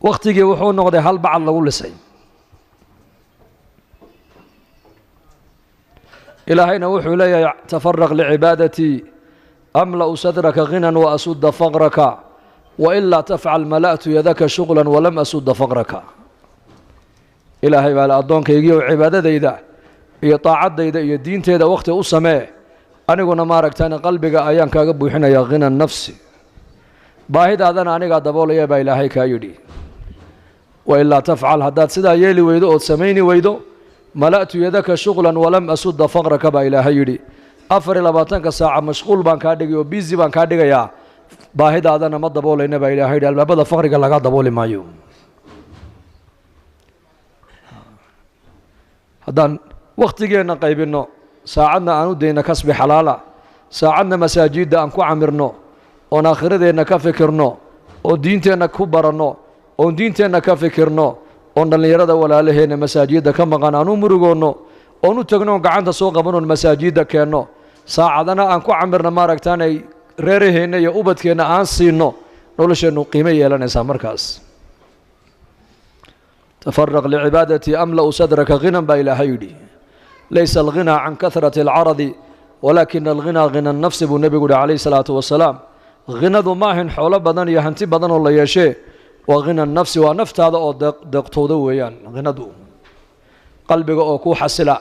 waqtigii wuxuu noqday hal bacad lagu lisay ilaahayna wuxuu leeyahay tafarraq licibaadatii amla'u sadraka ghinan wa asudda faqraka wa ilaa tafcal mala'tu yadaka shughlan walam asudda faqraka ilaahay baa addoonkaygiioo cibaadadayda iyo taacadayda iyo diinteeda waqti u samee aniguna maaragtaan qalbiga ayaan kaaga buuxinayaa ghinan nafsi baahidaadana anigaa daboolaya baa ilaahay kaa yidhi wa ilaa tafcal haddaad sidaa yeeli weydo ood samayni weydo mala'tu yadaka shughlan walam asudda faqraka baa ilaahay yidhi 24 saaca mashquul baan kaa dhigay oo busy baan kaa dhigayaa baahidaadana ma daboolayna baa ilaahay yidhi albaabada faqriga laga dabooli maayo haddaan waqtigeenna qaybinno saacadna aan u dayna kasbi xalaala saacadna masaajidda aan ku camirno oon aakhiradeenna ka fikirno oo diinteenna ku baranno oon diinteenna ka fikirno oon dhallinyarada walaalaheenna masaajidda ka maqan aan u murugoonno oon u tagno oon gacanta soo qabanoon masaajidda keenno saacadana aan ku camirno maaragtaanay reeraheenna iyo ubadkeenna aan siinno nolosheennu qiimo yeelanaysaa markaas tafaraq licibaadatii amla'u sadraka ghinan baa ilaahay yidhi laysa alghinaa can kahrati alcaradi walaakina alghinaa ghina nafsi buu nebigu yihi calayhi salaatu wasalaam ghinadu maahin xoolo badan iyo hanti badan oo la yeeshee waa ghina nafsi waa naftaada oo deeqtooda weeyaan ghinadu qalbiga oo ku xasila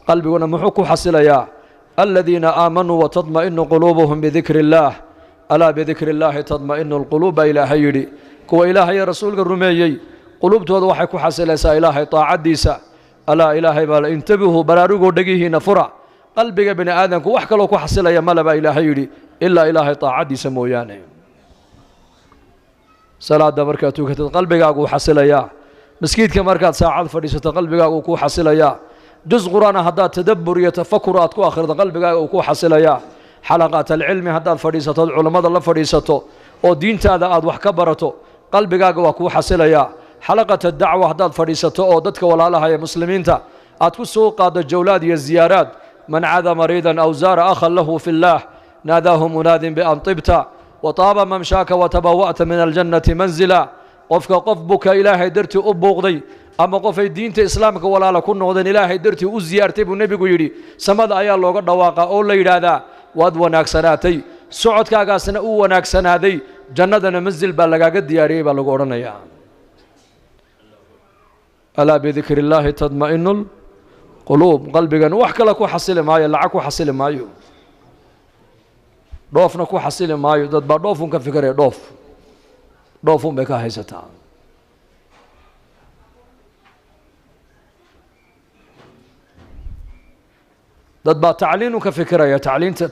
qalbiguna muxuu ku xasilayaa aladiina aamanuu watadma'inu quluubuhum bidikri illaah alaa bidikri illaahi tadma'inu alquluub baa ilaahay yidhi kuwa ilaahay ee rasuulka rumeeyey qulubtooda waxay ku xasilaysaa ilaahay taacaddiisa alaa ilaahay baa la intabihuu baraarugoo dhegihiinna fura qalbiga bini aadamku wax kaloo ku xasilaya male baa ilaahay yidhi ilaa ilaahay taacaddiisa mooyaane salaadda markaad tukatid qalbigaaguu xasilayaa maskiidka markaad saacad fadhiisato qalbigaagu kuu xasilayaa juz qur'aana haddaad tadabbur iyo tafakur aad ku akhrido qalbigaaga uu kuu xasilayaa xalaqaat alcilmi haddaad fadhiisato ood culammada la fadhiisato oo diintaada aad wax ka barato qalbigaaga waa kuu xasilayaa xalaqat dacwa haddaad fadhiisato oo dadka walaalaha ee muslimiinta aad ku soo qaaddo jawlaad iyo ziyaaraad man cada mariidan aw zaara akhan lahu fi اllaah naadaahu munaadin bian tibta wataaba mamshaaka watabawa'ta min aljannati manzila qofka qof buka ilaahay dartii u buuqday ama qofay diinta islaamka walaala ku noqdeen ilaahay dartii u ziyaartay buu nebigu yidhi samada ayaa looga dhawaaqaa oo la yidhaahdaa waad wanaagsanaatay socodkaagaasna uu wanaagsanaaday jannadana manzil baa lagaaga diyaariyey baa lagu odhanayaa alaa bidikri illaahi tadma'inu lquluub qalbigan wax kale ku xasili maayo lacag ku xasili maayo dhoofna ku xasili maayo dad baa dhoofun ka fikiraya dhoofun bay ka haysataa dad baa tacliinun ka fikiraya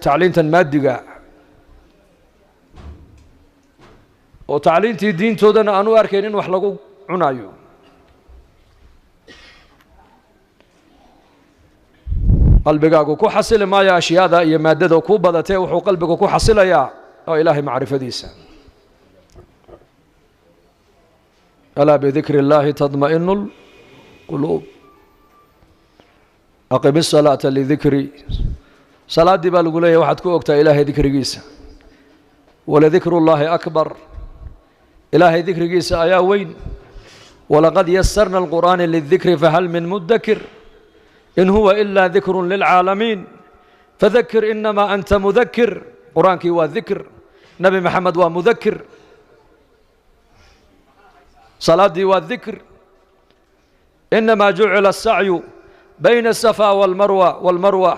tacliintan maadiga oo tacliintii diintoodana aan u arkayn in wax lagu cunayo qalbigaagu ku xasili maayo ashyaada iyo maadada ku badatee wuxuu qalbigu ku xasilayaa oo ilaahay macrifadiisa alaa bidikri illaahi tadma'inu lquluub aqim isalaata lidikri salaaddii baa lagu leeyahay waxaad ku ogtaa ilaahay dikrigiisa waladikru llaahi akbar ilaahay dikrigiisa ayaa weyn walaqad yasarna alqur'aana lidikri fahal min mudakir in huwa ilaa dikrun lilcaalamiin fadakir inamaa anta mudakir qur-aankii waa dikr nebi maxamed waa mudakir salaaddii waa dikr inamaa jucila asacyu bayna asafa walmarwa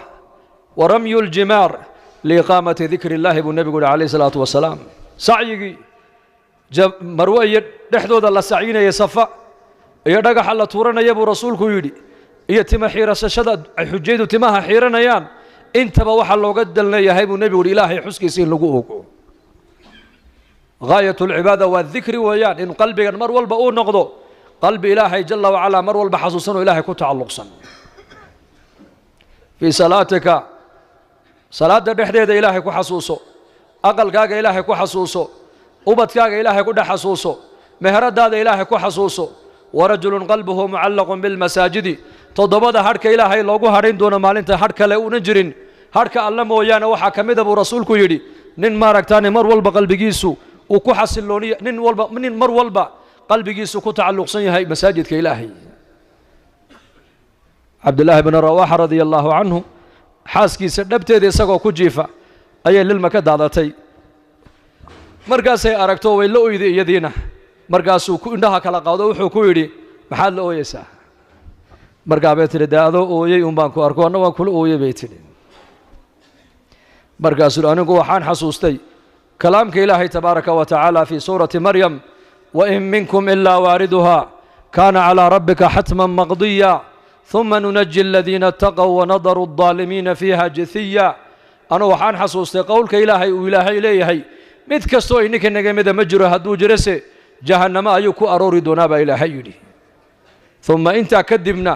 waramyu ljimaar liiqaamati dikri illaahi buu nebigu yihi calayh isalaatu wasalaam sacyigii marwe iyo dhexdooda la sacyinaya safa iyo dhagaxa la tuuranaya buu rasuulku yidhi iyo tima xiirasashada ay xujaydu timaha xiiranayaan intaba waxaa looga dalnayahay buu nebigu yihi ilaahay xuskiisa in lagu ogo gaayat lcibaada waa dikri weeyaan in qalbigan mar walba uu noqdo qalbi ilaahay jala wacalaa mar walba xasuusan oo ilaahay ku tacalluqsan fii salaatika salaadda dhexdeeda ilaahay ku xasuuso aqalkaaga ilaahay ku xasuuso ubadkaaga ilaahay ku dhex xasuuso meheradaada ilaahay ku xasuuso warajulun qalbuhu mucallaqun bilmasaajidi toddobada hadhka ilaahay loogu hadhayn doono maalinta hadh kale una jirin hadhka alla mooyaane waxaa ka mida buu rasuulku yidhi nin maaragtaane mar walba qalbigiisu uu ku xasilooniya nin mar walba qalbigiisu ku tacalluqsan yahay masaajidka ilaahay. cabdullaahi bn rawaaxa radia allaahu canhu xaaskiisa dhabteeda isagoo ku jiifa ayay lilma ka daadatay. markaasay aragto way la oyday iyadiina. markaasuu indhaha kala qaado wuxuu ku yidhi maxaad la ooyeysaa? markaa bay tidhi dee adoo ooyey un baan ku arko anna waan kula ooyey bay tidhi. markaasuu anigu waxaan xasuustay kalaamka ilaahay tabaaraka wa tacaala fii suurati maryam wain minkum ilaa waariduhaa kaana calaa rabbika xatman maqdiya uma nunaji aladiina ataqow wanadaru aldaalimiina fiiha jithiya. anu waxaan xasuustay qowlka ilaahay uu ilaahay leeyahay mid kastoo ininka naga mida ma jiro hadduu jirase jahannamo ayuu ku aroori doonaa baa ilaahay yidhi. uma intaa kadibna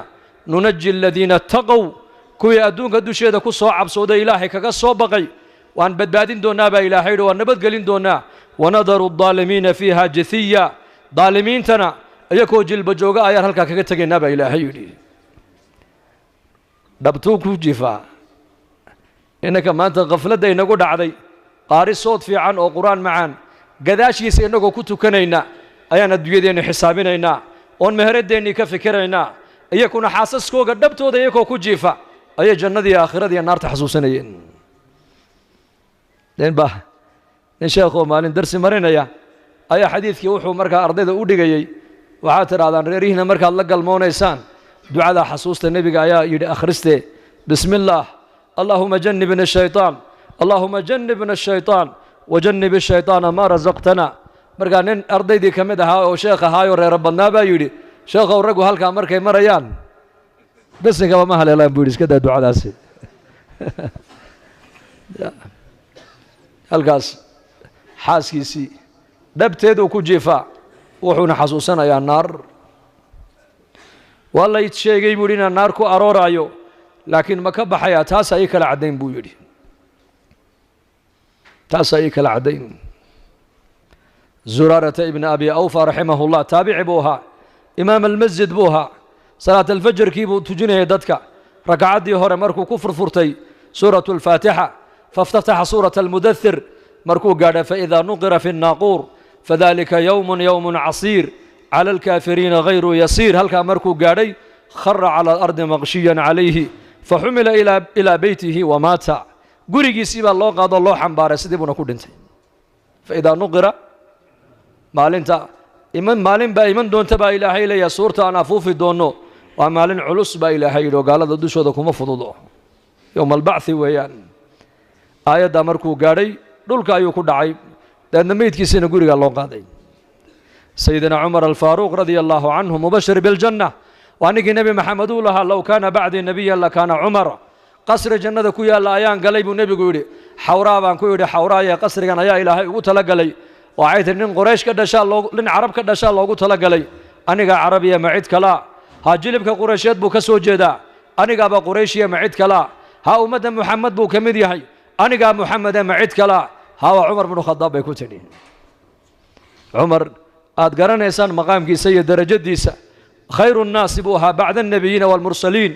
nunaji aladiina ataqow kuwii adduunka dusheeda ku soo cabsooday ilaahay kaga soo baqay waan badbaadin doonaa baa ilaahay yidhi, waan nabadgelin doonaa. wanadaru aldaalimiina fiiha jithiya, daalimiintana iyakoo jilba jooga ayaan halkaa kaga tegaynaa baa ilaahay yidhi. dhabtuu ku jifaa innaka maanta khafladda inagu dhacday qaari sood fiican oo qur-aan macaan gadaashiisa innagoo ku tukanayna ayaan adduunyadeenni xisaabinaynaa oon meheradeennii ka fikiraynaa. iyakuna xaasaskooga dhabtooda iyakoo ku jiifa ayay jannadii aakhiradiiyo naarta xasuusanayeen. nin sheekhoo maalin darsi marinaya ayaa xadiidkii wuxuu markaa ardayda u dhigayey waxaad tidhahdaan reerihiina markaad la galmoonaysaan ducadaa xasuusta nebiga ayaa yidhi akhriste bismi illaah allaahuma jannibna ashaytaan allaahuma jannibna ashaytaan wajannib ashaytaana maa rasaqtana. markaa nin ardaydii ka mid ahaa oo sheekh ahaayoo reero badnaa baa yidhi sheekhow raggu halkaa markay marayaan besinkaba ma haleelaan buu yidhi iska daa ducadaasi. halkaas xaaskiisii dhabteeduu ku jiifaa wuxuuna xasuusanayaa naar. waa lay sheegay buu yidhi inaan naar ku arooraayo laakiin ma ka baxayaa taasaa ii kala caddayn buu yidhi. taasaa ii kala caddayn. zuraarata ibna abi awfa raximahullah taabici buu ahaa, imaam almasjid buu ahaa. salaat alfajarkii buu tujinayay dadka. rakacaddii hore markuu ku furfurtay suuratu alfaatixa faاftataxa suurata almudathir markuu gaadha faidaa nuqira fi الnaaquur fadalika yowmun casiir cala alkaafiriina hayru yasiir. halkaa markuu gaadhay khara cala alardi maqshiyan calayhi faxumila ilaa beytihi wamaata. gurigiisii baa loo qaadoo loo xambaaray sidii buuna ku dhintay. faidaa nuqira maalinta maalin baa iman doonta baa ilaahay leeyahay suurta aan afuufi doonno waa maalin culus baa ilaahay yidhi oo gaalada dushooda kuma fududo yowma albacthi weeyaan. aayaddaa markuu gaadhay dhulka ayuu ku dhacay dabeedna meydkiisina gurigaa loo qaaday. sayidina cumar alfaaruuq radia allaahu canhu mubashir biljanna waa ninkii nebi maxamed uu lahaa low kaana bacdii nebiyan lakaana cumar. qasri jannada ku yaalla ayaan galay buu nebigu yidhi. xawraa baan ku yidhi xawraaye qasrigan ayaa ilaahay ugu talagalay. waxay tihi nin qoraysh ka dhashaa nin carab ka dhashaa loogu talagalay. anigaa carabiya ma cid kalaa? ha jilibka quraysheed buu ka soo jeedaa. anigaaba qurayshiya ma cid kalaa? ha ummadda muxamed buu ka mid yahay. anigaa muxamede ma cid kalaa? ha waa cumar binu khadaab bay ku tidhi. cumar aad garanaysaan maqaamkiisa iyo darajadiisa khayru nnaasi buu ahaa bacda annebiyiina waalmursaliin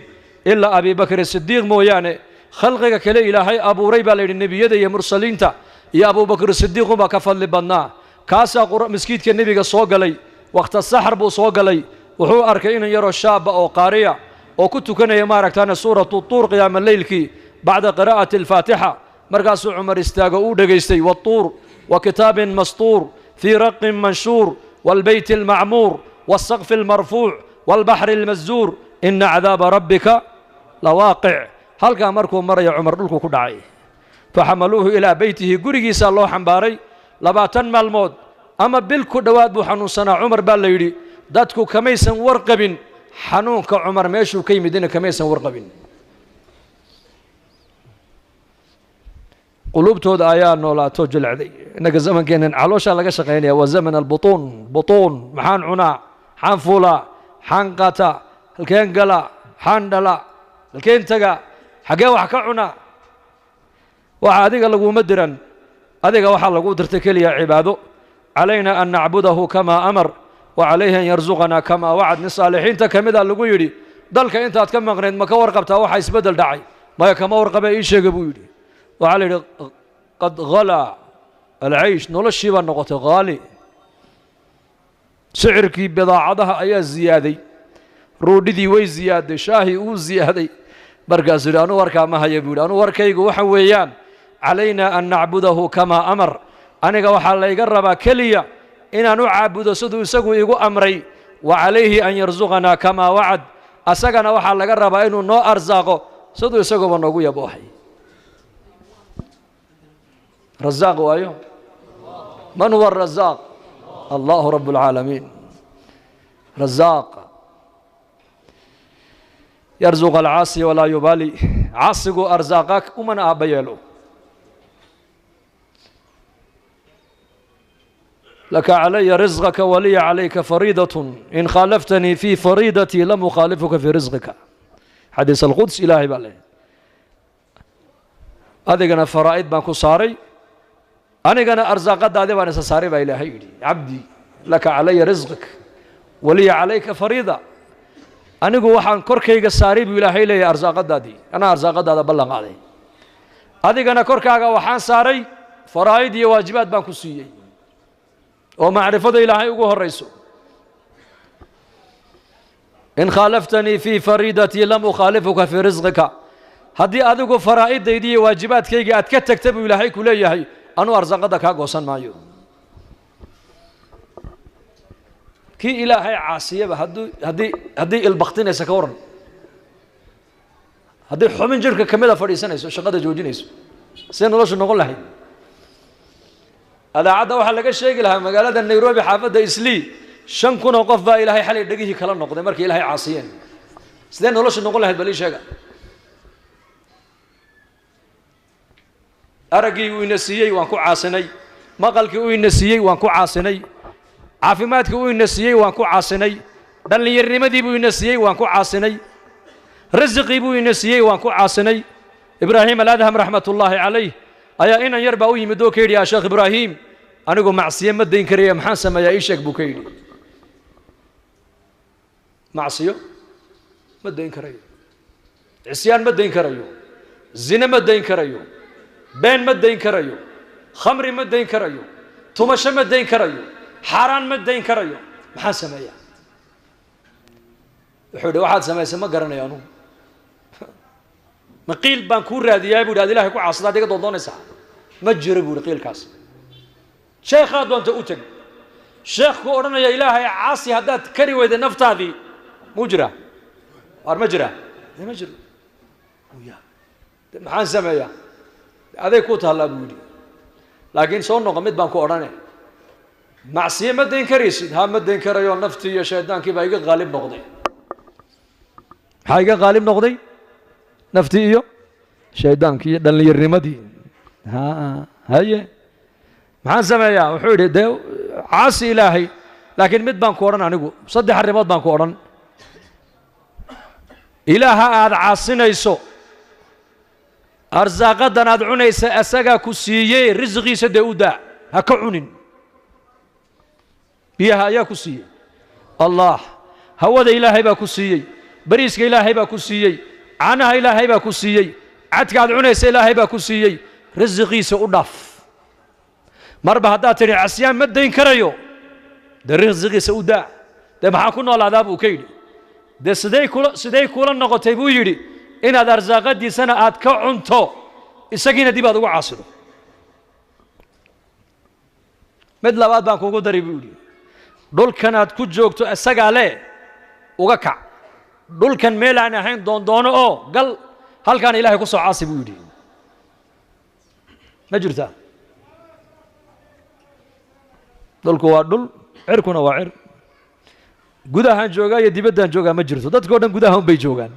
ilaa abi bakr sidiiq mooyaane khalqiga kale ilaahay abuuray baa la yidhi nebiyada iyo mursaliinta iyo abubakr sidiiqunbaa ka fadli badnaa. kaasaa maskiidka nebiga soo galay wakhta saxar buu soo galay. wuxuu arkay inan yaroo shaaba oo qaariya oo ku tukanaya maaragtaane suuratu tuur qiyaama leylkii bacda qiraa'ati alfaatixa. markaasuu cumar istaago uu dhegaystay watuur wa kitaabin mastuur fii raqin manshuur waalbeyti almacmuur waalsaqfi almarfuuc waalbaxri almaszuur ina cadaaba rabbika lawaaqic. halkaa markuu maraya cumar dhulku ku dhacay. faxamaluuhu ilaa beytihi gurigiisaa loo xambaaray. 20 maalmood ama bil ku dhowaad buu xanuunsanaa cumar baa la yidhi. dadku kamaysan warqabin xanuunka cumar meeshuu ka yimidina kamaysan warqabin. quluubtooda ayaa noolaato jilcday. innaga zamankeennan calooshaa laga shaqaynaya waa zaman albutuun. butuun maxaan cunaa, maxaan fuulaa, maxaan qaataa, halkeen galaa, maxaan dhalaa, halkeen tagaa, xaggee wax ka cunaa. waxa adiga laguma diran. adiga waxaa lagu dirtay keliya cibaado. calayna an nacbudahu kamaa amar wa calayhi an yarsuqanaa kamaa wacad. nin saalixiinta ka mida lagu yidhi dalka intaad ka maqnayd ma ka warqabtaa waxa isbeddel dhacay? maya kama warqabe ii sheega buu yidhi. waxaa la yidhi qad halaa alcaysh noloshii baa noqotay haali. sicirkii bidaacadaha ayaa ziyaaday roodhidii way ziyaaday shaahii uu ziyaaday markaasuu yidhi anu warkaa ma haya buu yidhi anu warkaygu waxa weeyaan calaynaa an nacbudahu kamaa amar aniga waxaa layga rabaa keliya inaan u caabudo siduu isagu igu amray wa calayhi an yarsuqanaa kamaa wacad asagana waxaa laga rabaa inuu noo arsaaqo siduu isaguba noogu yaboohay razaaq waayo man huwa arazaaq allahu rabb alcaalamiin razaaq yarzuq alcaasi walaa yubaali caasigu arsaaqa umana aabba yeelo laka calaya risqaka waliya calayka fariidatun in khaalaftanii fii fariidatii lam ukhaalifuka fii risqika xadiis alquds ilaahay baa leeyahay adigana faraa'id baan ku saaray anigana arsaaqadaadi baan isa saaray baa ilaahay yidhi cabdii laka calaya risqak waliya calayka fariida anigu waxaan korkayga saaray buu ilaahay leeyahay arsaaqadaadii anaa arsaaqadaada ballan qaaday adigana korkaaga waxaan saaray faraa'id iyo waajibaad baan ku siiyey oo macrifada ilaahay ugu horayso in khaalaftanii fii fariidatii lam ukhaalifuka fii risqika haddii adigu faraa'iddaydii iyo waajibaadkayga aad ka tagta buu ilaahay ku leeyahay anuu arsaaqada kaa goosan maayo kii ilaahay caasiyaba haddii ilbaktinaysa ka waran haddii xubin jirka ka mida fadhiisanayso shaqada joojinayso see noloshu noqon lahayd adaacadda waxaa laga sheegi lahaa magaalada nairobi xaafadda islii 5,000 oo qof baa ilaahay xalay dhegihii kala noqday markay ilaahay caasiyeen sidee noloshu noqon lahayd bal ii sheega araggii uu ina siiyey waan ku caasinay maqalkii uu ina siiyey waan ku caasinay caafimaadkii uu ina siiyey waan ku caasinay dhallinyarnimadii buu ina siiyey waan ku caasinay rasiqii buu ina siiyey waan ku caasinay ibraahim aladham raxmatullaahi calayh ayaa inan yar baa u yimid oo ka yidhi yaa sheekh ibraahim anigu macsiyo ma dayn karaya maxaan sameeyaa ii sheeg buu ka yidhi macsiyo ma dayn karayo cisyaan ma dayn karayo zine ma dayn karayo been ma dayn karayo khamri ma dayn karayo tumasho ma dayn karayo xaaraan ma dayn karayo maxaan sameeyaa wuxuu yidhi waxaad samaysay ma garanayo anugu ma qiil baan kuu raadiyaa buu yidhi aad ilaahay ku caasada ad iga doondoonaysaa ma jiro buu yidhi qiilkaas sheekhaa doonta u teg sheekhku odhanaya ilaahay caasi haddaad kari weyda naftaadii muu jiraa waar ma jiraa ma jiro maxaan sameeyaa aday ku taallaa buu yidhi laakiin soo noqo mid baan ku odhane macsiye ma dayn karaysid ha ma dayn karayo naftii iyo shaydaankii baa iga qaalib noqday maxaa iga qaalib noqday naftii iyo shaydaankii iyo dhallinyarnimadii haye maxaan sameeyaa wuxuu yidhi dee caasi ilaahay laakiin mid baan ku odhan anigu 3 arrimood baan ku odhan ilaaha aad caasinayso arsaaqadan aad cunaysa asagaa ku siiyey risqiisa dee u daa ha ka cunin biyaha ayaa ku siiyey allah hawada ilaahay baa ku siiyey bariiska ilaahay baa ku siiyey caanaha ilaahay baa ku siiyey cadka aad cunaysa ilaahay baa ku siiyey risqiisa u dhaaf marba haddaad tidhi casyaan ma dayn karayo dee risqiisa u daa dee maxaa ku noolaadaa buu ka yidhi dee sidey kula noqotay buu yidhi inaad arsaaqadiisana aad ka cunto isagiina dib aad ugu caasido mid labaad baan kuugu dari buu yidhi dhulkan aad ku joogto isagaa le uga kac dhulkan meel aan ahayn doondoono oo gal halkaan ilaahay ku soo caasi buu yidhi ma jirtaa dhulku waa dhul cirkuna waa cir gudahaan joogaa iyo dibaddaan joogaa ma jirto dadkao dhan gudaha un bay joogaan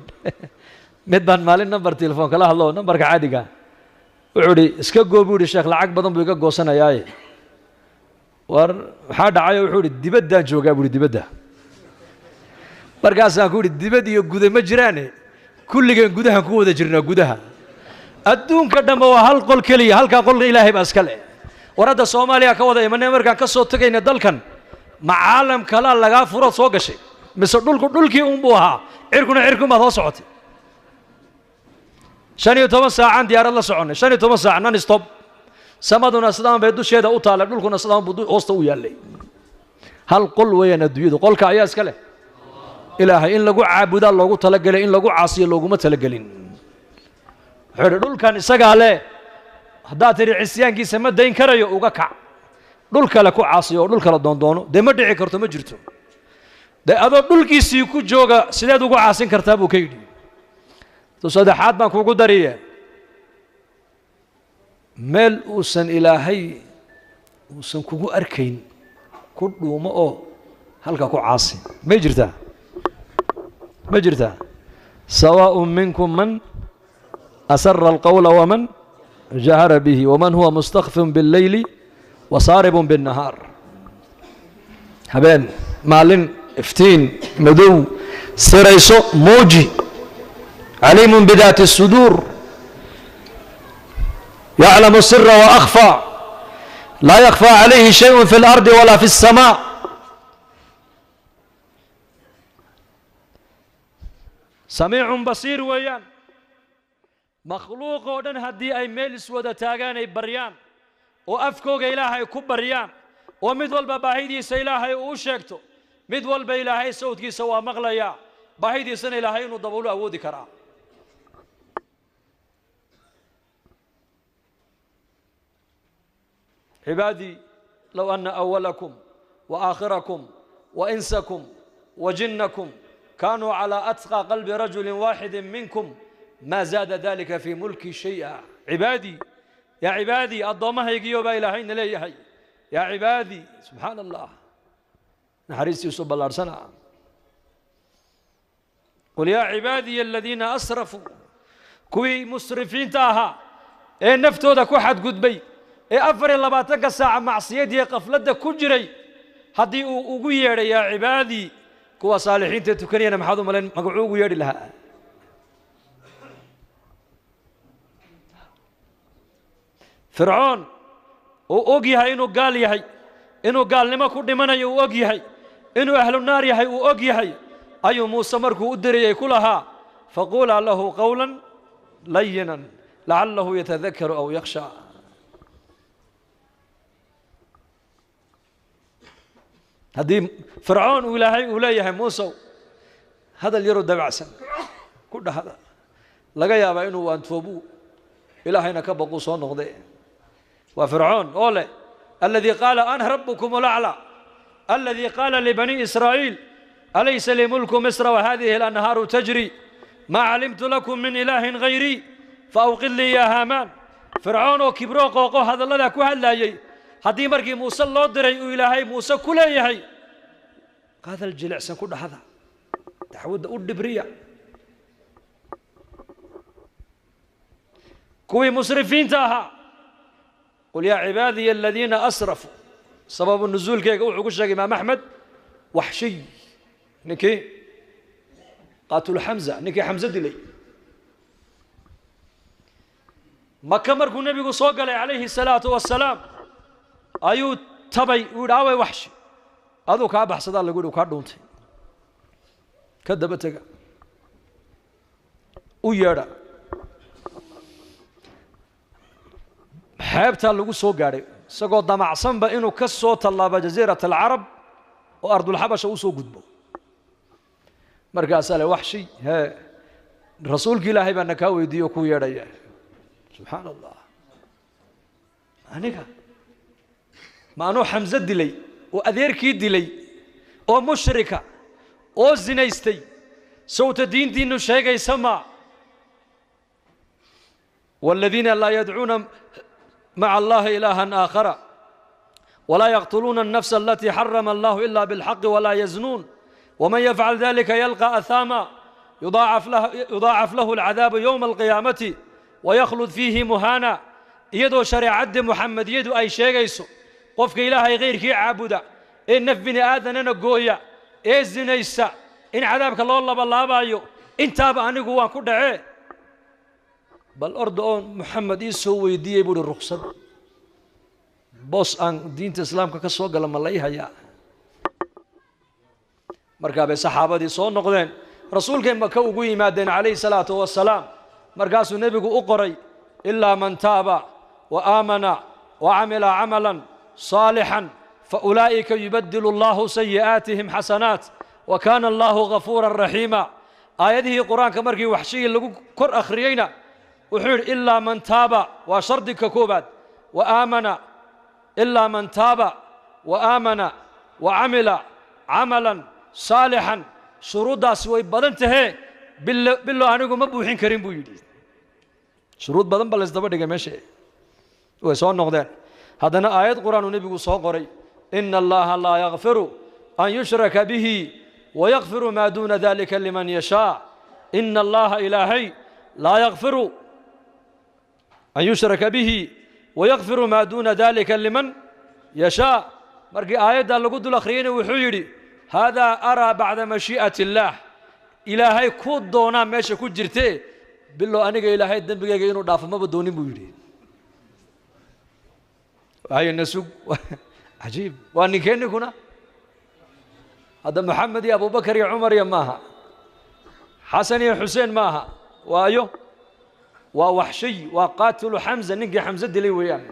mid baan maalin number telefoon kala hadlo numberka caadiga wuxuu idhi iska goo buu yidhi sheekh lacag badan buu iga goosanayaaye war maxaa dhacayo wuxuu idhi dibaddaan joogaa buu ihi dibadda markaasaan ku idhi dibad iyo guda ma jiraane kulligeen gudahaan ku wada jirnaa gudaha adduunka dhamma waa hal qol keliya halkaa qolka ilaahay baa iska leh war hadda soomaaliya ka wada imanay markaan ka soo tegayna dalkan ma caalam kalaa lagaa furood soo gashay mise dhulkii unbuu ahaa cirkuna cirkunbaad hoo socotay 15 saacaan diyaarad la soconnay 15 saac non stop samaduna sidaan bay dusheeda u taallay dhulkuna sidaan buu hoosta u yaallay hal qol weeyaan adduunyadu qolka ayaa iska leh ilaahay in lagu caabudaa loogu talagalay in lagu caasiyo looguma talagelin wuxuu yidhi dhulkan isagaa leh haddaad tidhi cisyaankiisa ma dayn karayo uga kac dhul kale ku caasiyo oo dhul kale doondoono dee ma dhici karto ma jirto dee adoo dhulkiisii ku jooga sideed ugu caasin kartaa buu ka yidhi to saddexaad baan kuugu dariye meel uusan ilaahay uusan kugu arkayn ku dhuumo oo halka ku caasi ma jirtaa ما جرتا سواء منكم من أسر القول ومن جهر به ومن هو مستخف بالليل وصارب بالنهار هبين معلن افتين مدو سريسو موجي عليم بذات الصدور يعلم السر وأخفى لا يخفى عليه شيء في الأرض ولا في السماء سميع بصير ويان مخلوق ودن هدي أي ميلس ودا تاغان أي بريان وأفكوغ إلهي كبريان ومدول بباهيدي سيلاهي وشيكتو مدول بإلهي سوتكي سوا مغليا باهيدي سن إلهي ندبولو أودي كرا عبادي لو أن أولكم وآخركم وإنسكم وجنكم كانوا على أتقى قلب رجل واحد منكم ما زاد ذلك في ملكي شيئا عبادي يا عبادي الضمه يجيوب إلهين ليهي يا عبادي سبحان الله نحريس يوسف بالأرسنة قل يا عبادي الذين أسرفوا كوي مسرفين تاها إيه نفتو دا كوحد قدبي إيه أفر الله باتك الساعة معصيتي قفلت كجري هدي أقوير يا عبادي كوا صالحين تتكنينا محاضو ملين مقعوق يدي لها فرعون وأوجيها إنه قال يهي إنه قال لما كل من يوجيها إنه أهل النار يهي وأوجيها أي موسى مركو أدري كلها فقول له قولا لينا لعله يتذكر أو يخشى هذه فرعون ولايه موسى هذا اللي يرد بعسن كل هذا لقى يا بينه وأنت فبو إلهينا كبقوا صون غضي وفرعون أولى الذي قال أنا ربكم الأعلى الذي قال لبني إسرائيل أليس لي ملك مصر وهذه الأنهار تجري ما علمت لكم من إله غيري فأوقد لي يا هامان فرعون وكبروق وقو هذا الله ذاك وهلا يي هدي مركي موسى الله دري وإلهي موسى كله يهي هذا الجلع سنكون هذا تحود أود بريا كوي مسرفين تاها قل يا عبادي الذين أسرفوا سبب النزول كي يقول حقوش إمام أحمد وحشي نكي قاتل حمزة نكي حمزة دلي مكة مركو النبي صوق عليه الصلاة والسلام أيو تبي وداوي وحشي هذا كابح صدق اللي يقولوا كاردونتي كذبتك ويرى حيبتها اللي يقول سوق عليه سقط دمع صنبا إنه كسوت الله بجزيرة العرب وأرض الحبشة وسوق قدبه مركا سأله وحشي ها رسولك إلهي بأنك ويديوك ويرى سبحان الله أنيكا ما أنو حمزة دلي وأذيركي دلي أو مشركة أو زنيستي صوت الدين دين الشيء يسمى والذين لا يدعون مع الله إلها آخر ولا يقتلون النفس التي حرم الله إلا بالحق ولا يزنون ومن يفعل ذلك يلقى أثاما يضاعف له العذاب يوم القيامة ويخلد فيه مهانا يدو شريعة محمد يدو أي شيء يسو قفك إلهي غير كي عابدا إن نف بني آذن نقويا إيه الزنيسا إن عذابك الله بالله بايو إن تاب أني قوان كدعي بل أرض محمد يسو ويدي يبور الرخصة بوس أن دين الإسلام كسوق لما الله يهيا مركب الصحابة دي صون نقدين رسول كم كوجي مادين عليه الصلاة والسلام مركز النبي أقري إلا من تاب وآمن وعمل عملا صالحا فأولئك يبدل الله سيئاتهم حسنات وكان الله غفورا رحيما آياته قرآن كمركي وحشي اللي كر أخريينا وحير إلا من تاب وشردك كوباد وآمن إلا من تاب وآمن وعمل عملا صالحا شروط سوي بدنته بالله أنكم مبوحين كريم بويدي شروط بدن بلس دبا دغه meesha way soo noqdeen hadana aayad quraan nabigu soo qoray inna allaha la yaghfiru an yushraka bihi wa yaghfiru ma duna dhalika liman yasha inna allaha ilahi la yaghfiru an yushraka bihi wa yaghfiru ma duna dhalika liman yasha markii aayada lagu dul akhriyay wuxuu yiri hada ara ba'da mashi'ati allah ilahi ku doona meesha ku jirtee bilo aniga ilaahay dambigayga inuu dhaafo ma doonin buu yiri ay nasug ajiib waa ninkeeni kuna hada maxamed iyo abubakar iyo umar iyo maaha xasan iyo xuseen maaha waayo waa waxshay waa qaatilu xamza ninkii xamza dilay weeyaan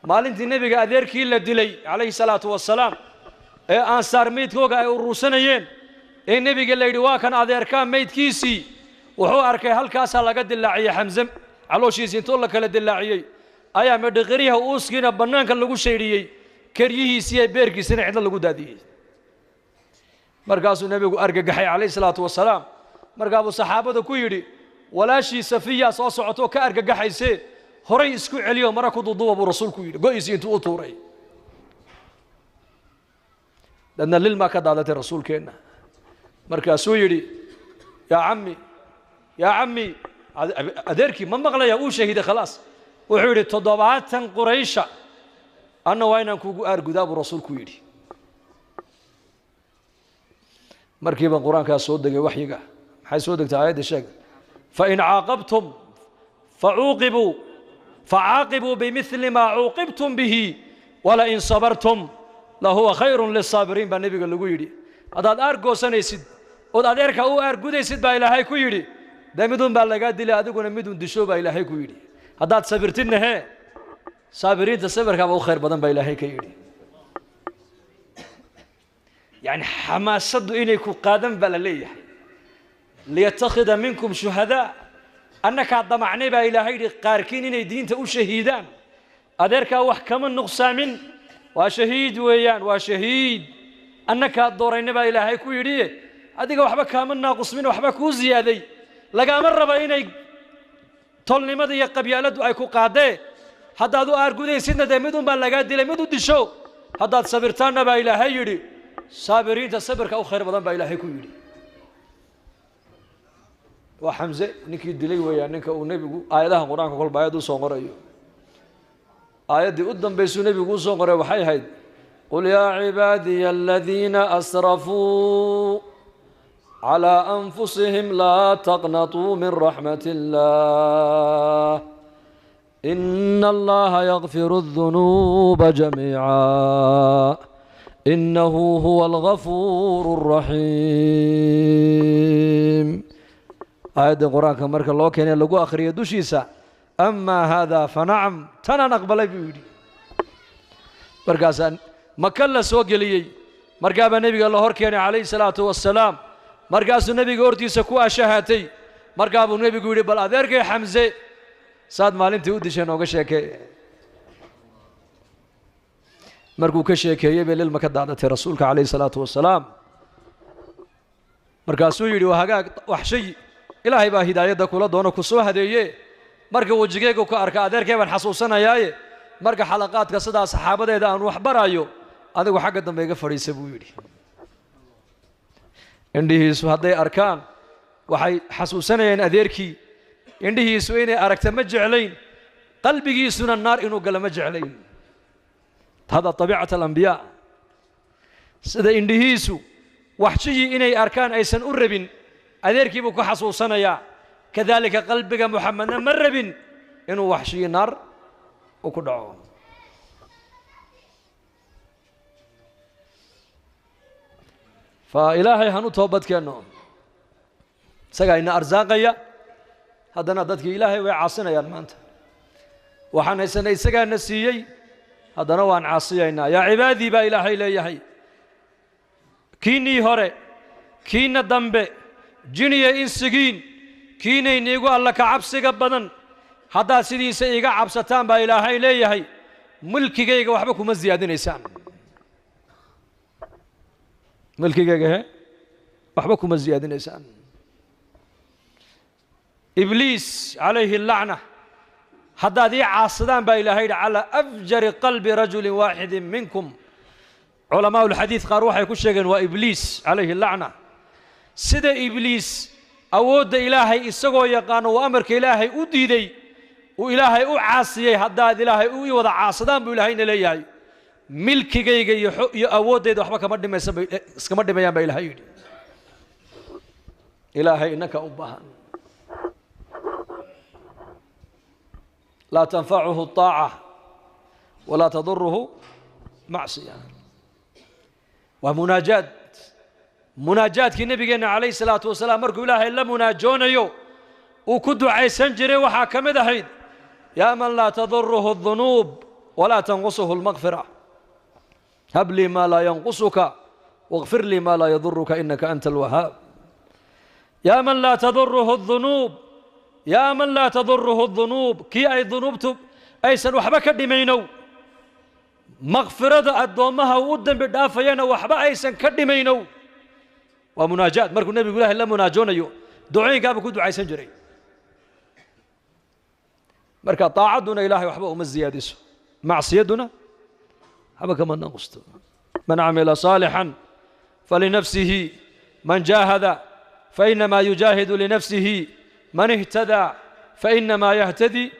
maalintii nabiga adeerkii la dilay alayhi salaatu wassalaam ee ansaar meydkooga ay uruursanayeen ee nabiga la yiri waa kan adeerka meydkiisii wuxuu arkay halkaas laga dilaaciyay xamza calooshiisa intuu la kala dilaaciyay ayaa madaqariyaha uuskiina banaanka lagu sheediyay kariyihiisa iyo beerkiisana cid lagu daadiyay markaasuu nabigu argagaxay alayhi salaatu wassalaam markaabuu saxaabada ku yiri walaashii safiya soo socoto ka argagaxaysay horay isku celiyo mara ku duuduba buu rasuulku yiri go'is intuu u tuuray dadna lilma ka daadatay rasuulkeena markaasuu yiri يا عمي أدركي ما مغلى يا شهيد خلاص وحوري تضبعات قريشة أنا وين أنكو أرجو الرسول كويري مركبا القرآن كاسودك وحيقة حي سودك تعايد الشيء فإن عاقبتم فعاقبوا بمثل ما عوقبتم به ولئن صبرتم لهو خير للصابرين بالنبي قال له كويري هذا أرجو سنة سد وأدرك أو أرجو ده سد بإلهي كويري ده مدون بالغاد دي أدوكنا مدون دشوا بإلهي كويري هذا صبرتنا هي صابرين تصبر كابو خير بدن بإلهي كويري يعني حماسة إليكم قادم بلالية ليتخذ منكم شهداء أنك ضمعني بإلهي قاركين إن دين تقول شهيدان أدرك وحكم النقصامين وشهيد ويان وشهيد أنك الدورين بإلهي كويري أديك وحبك كامل ناقص منه وحبك وزيادي لقى مرة بيني تولني ماذا يقبيالد أيكو قاده هذا دو أرجودي سنة دمدون باللقات دي لمدون دشوا هذا صبرتان بإلهي يري صابرين تصبر كأو خير بدن بإلهي كويري وحمزة نكي دلي ويا نك ونبي آياتها قرآن كقول بايدو صغرى آيات دي قدام بيسو نبي يقول صغرى وحي هيد قل يا عبادي الذين أسرفوا على أنفسهم لا تقنطوا من رحمة الله إن الله يغفر الذنوب جميعا إنه هو الغفور الرحيم آية القرآن كمرك الله كان يلقوا آخر يدوشيسا أما هذا فنعم تنا نقبل بيودي مركزا مكلا سوقلي مركب النبي الله هركان عليه الصلاة والسلام مركز النبي قرتي سكوا شهاتي مركب النبي يقول بل أذرك حمزة صاد مالين تودي شنو كشيك مركو كشيك يبي للمكدادة رسولك عليه الصلاة والسلام مركز يري وهاجا وحشي إلهي با هداية كولا دونا كسوة هدية مركو وجيك وكأرك أذرك من حسوسنا ياي مركو حلقات كصدا صحابة ده أنو حبرايو هذا وحاجة دم بيجا فريسة بيوري عندي سوهدي أركان وحي حسوسنا ين أذركي عندي سوين أركت مجعلين قلبي سنا النار إنه قال مجعلين هذا طبيعة الأنبياء سيدا عندي سو وحشي إني أركان أيسن أربين أذركي بكو حسوسنا يا كذلك قلبك محمد مربين إنه وحشي النار وكدعو فإلهي هنو توبت كأنه سجى إن أرزاقيا هذا ندتك إلهي وعاصنا يا المانت وحنا سنة سجى نسيي هذا نوع عاصينا يا عبادي با إلهي ليهي كيني هوري كينا دنبه جنيه إنسجين كيني نيجو الله كعبسي قبضن هذا سيدي سيجا عبستان با إلهي ليهي ملكي جيجا وحبكم الزيادة نيسان ملكي جيجا وحبكم الزيادة نيسان إبليس عليه اللعنة هذا دي عاصدان با إلهي على أفجر قلب رجل واحد منكم علماء الحديث قالوا يكون شيئا وإبليس عليه اللعنة سيد إبليس أود إلهي إسقوا يقانو وأمرك إلهي أديدي وإلهي أعاصيه هذا إلهي وضع عاصدان بإلهين ليهي ملك جيجي أود إذا حبك مد ما يسمى اسكمد ما ينبغي إلهي إلهي إنك أبها لا تنفعه الطاعة ولا تضره معصية ومناجات كي نبينا عليه الصلاة والسلام مركو إلهي إلا مناجونيو وكدو عيسان جري وحاكم دحيد يا من لا تضره الذنوب ولا تنقصه المغفرة هب لي ما لا ينقصك واغفر لي ما لا يضرك إنك أنت الوهاب يا من لا تضره الذنوب يا من لا تضره الذنوب كي أي ذنوب أيسن وحبك دمينو مغفرة الدومها ودن بدافينا وحبا أيسن كدمينو ومناجات مركو النبي يقول إلا مناجونيو دعين قابل كدو عيسن جري مركا طاعتنا إلهي وحبا ومزيادس معصيتنا حبا كمان نقصد من عمل صالحا فلنفسه من جاهد فإنما يجاهد لنفسه من اهتدى فإنما يهتدي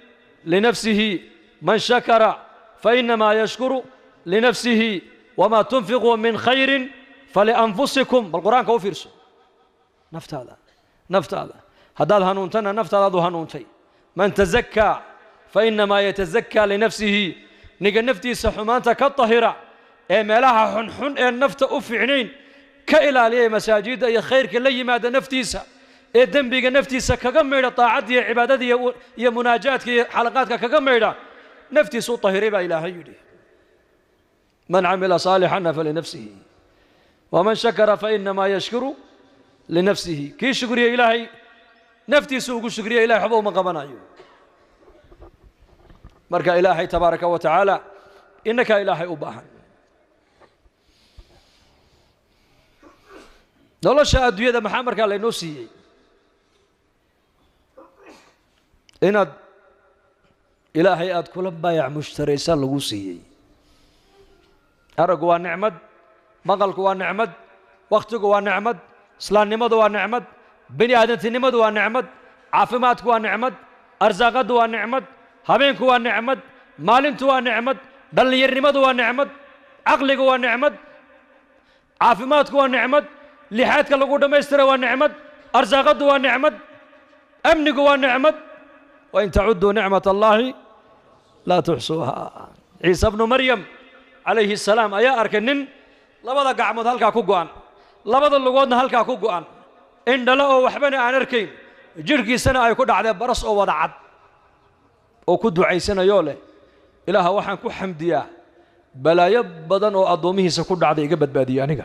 لنفسه من شكر فإنما يشكر لنفسه وما تنفقوا من خير فلأنفسكم بالقرآن كوفيرسو نفت هذا هذا هنونتنا نفت هذا هنونتي من تزكى فإنما يتزكى لنفسه نيجا نفتي سحمانتا كالطهرة ملاها حنحن النفط أفعنين كإلالي مساجد أي خير كلي ماذا نفتيسا دنبيغا نفتيسا كغميرا طاعتي عبادتي يا مناجاتك حلقاتك كغميرا نفتيسو طهري با إلهي يدي من عمل صالحا فلنفسه ومن شكر فإنما يشكر لنفسه كي شكري إلهي نفتيسو شكري إلهي حبو مقبنا مركا إلهي تبارك وتعالى إنك إلهي أباها nolosha adduunyada maxaa markaa laynoo siiyey inaad ilaahay aad kula baayac mushtaraysa lagu siiyey aragu waa nicmad maqalku waa nicmad waqtigu waa nicmad islaamnimadu waa nicmad bini aadantinimadu waa nicmad caafimaadku waa nicmad arsaaqadu waa nicmad habeenku waa nicmad maalintu waa nicmad dhallinyarnimadu waa nicmad caqligu waa nicmad caafimaadku waa nicmad لحياتك لو دميستر ونعمة أرزاقه ونعمة أمنك ونعمة وإن تعدوا نعمة الله لا تحصوها عيسى ابن مريم عليه السلام أيا أركنن لبدا قعمد هلكا كوغوان لبدا لغودنا هلكا كوغوان إن دلأوا وحبنا عن أركين جركي سنة يكون على برس أو وضعت أو كدو عيسنا يولي إله وحن كو حمديا بلا يبدن أو أضومه سكود على إجابة باديانك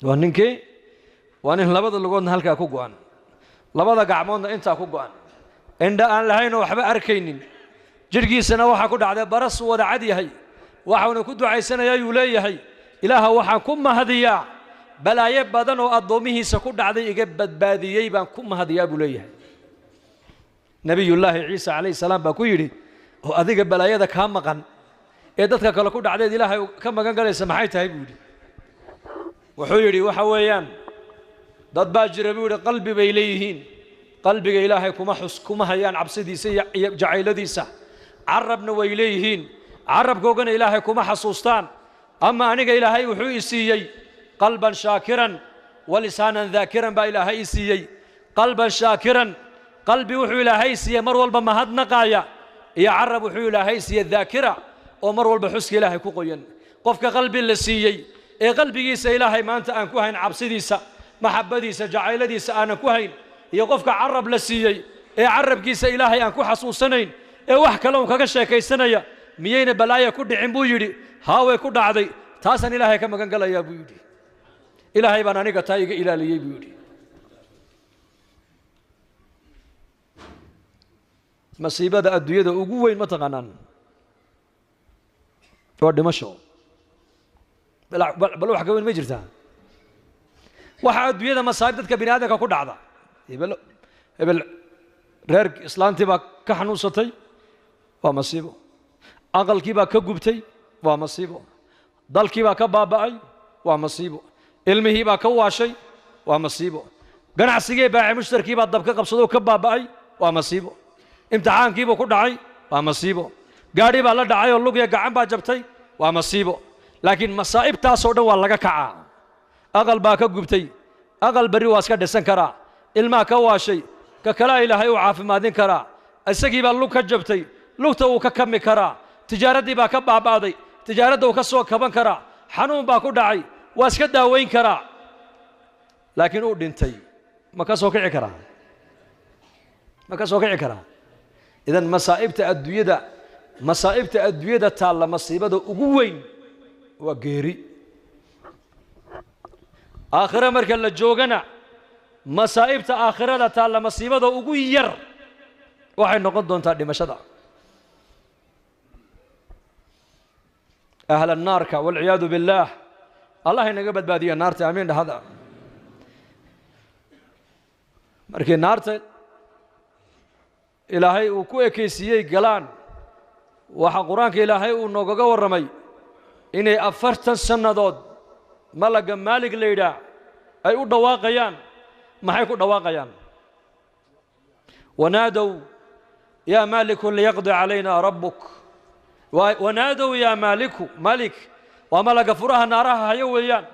وانكي وان لبدا لغودنا هلكا كوغوان لبدا قعمودنا انتا كوغوان إن أن لهين وحبا أركينين جرجي سنة وحا كود على برس ودعدي هي وحا كود عيسنا يا يولي هي إله وحا كم هديا بلا يبدن وأضمه سكود على إجابة باديي بان كم هديا بوليه نبي الله عيسى عليه السلام بكويري هو أذيك بلا يدك هم مقن إدتك كلا كود على إله كم مقن قال سمحيت هاي بودي وحيري وحويان ضد باجر بيقول قلبي بيليهين قلبي إلهي كما هيان عبسدي سي جعيلدي سا عربنا ويليهين عرب جوجنا إلهي كما حسوستان أما أنا إلهي وحوي سيي قلبا شاكرا ولسانا ذاكرا بإلهي سيي قلبا شاكرا قلبي وحوي إلهي سيي مرول بمهد نقايا يا عرب وحوي إلهي سيي الذاكرة ومرول بحسك إلهي كوقيا قفك قلبي اللي سيي قلبي سي إلهي ما أنت أنكو هين عبسدي سا محبدي سا جعيلدي سا أنا كوهين يقفك عرب لسيي عرب كيس إلهي أنكو حسوسنين ee wax kale uu kaga sheekaysanaya miyayna balaaya ku dhicin buu yidhi haa way ku dhacday taasaan ilaahay ka magan galayaa buu yidhi ilaahay baan aniga taa iga ilaaliyey buu yidhi masiibada adduunyada ugu weyn ma taqaanaan waa dhimasho bal wax ka weyn ma jirtaa waxa adduunyada masaa'ib dadka bini aadamka ku dhacda hebel reer islaantii baa ka xanuunsatay waa masiibo aqalkii baa ka gubtay waa masiibo dalkii baa ka baaba'ay waa masiibo ilmihii baa ka waashay waa masiibo ganacsigii baaci mushtarkii baa dab ka qabsadoo ka baaba'ay waa masiibo imtixaankiibuu ku dhacay waa masiibo gaadhi baa la dhacay oo lug iyo gacan baa jabtay waa masiibo laakiin masaa'ibtaasoo dhan waa laga kacaa aqal baa ka gubtay aqal berri waa iska dhisan karaa ilmaha ka waashay ka kalaa ilaahay uu caafimaadin karaa isagii baa lug ka jabtay lugta uu ka kami karaa tijaaraddii baa ka baaba'day tijaaradda uu ka soo kaban karaa xanuun baa ku dhacay waa iska daaweyn karaa laakiin uu dhintay ma ka soo kici karaa ma ka soo kici karaa idan masaa'ibta adduunyada taalla masiibada ugu weyn waa geeri aakhira marka la joogana masaa'ibta aakhirada taalla masiibada ugu yar waxay noqon doontaa dhimashada ahla naarka walciyaadu billaah allah inaga badbaadiya naarta amiin dhahada markii naarta ilaahay uu ku ekaysiiyey galaan waxa qur-aanka ilaahay uu noogaga warramay inay 40 sannadood malaga maalig la yidhaah ay u dhawaaqayaan maxay ku dhawaaqayaan wanaadow yaa maaliku liyaqdi calayna rabbuk wanaadow yaa maaliku malik waa malaga furaha naaraha hayo weeyaan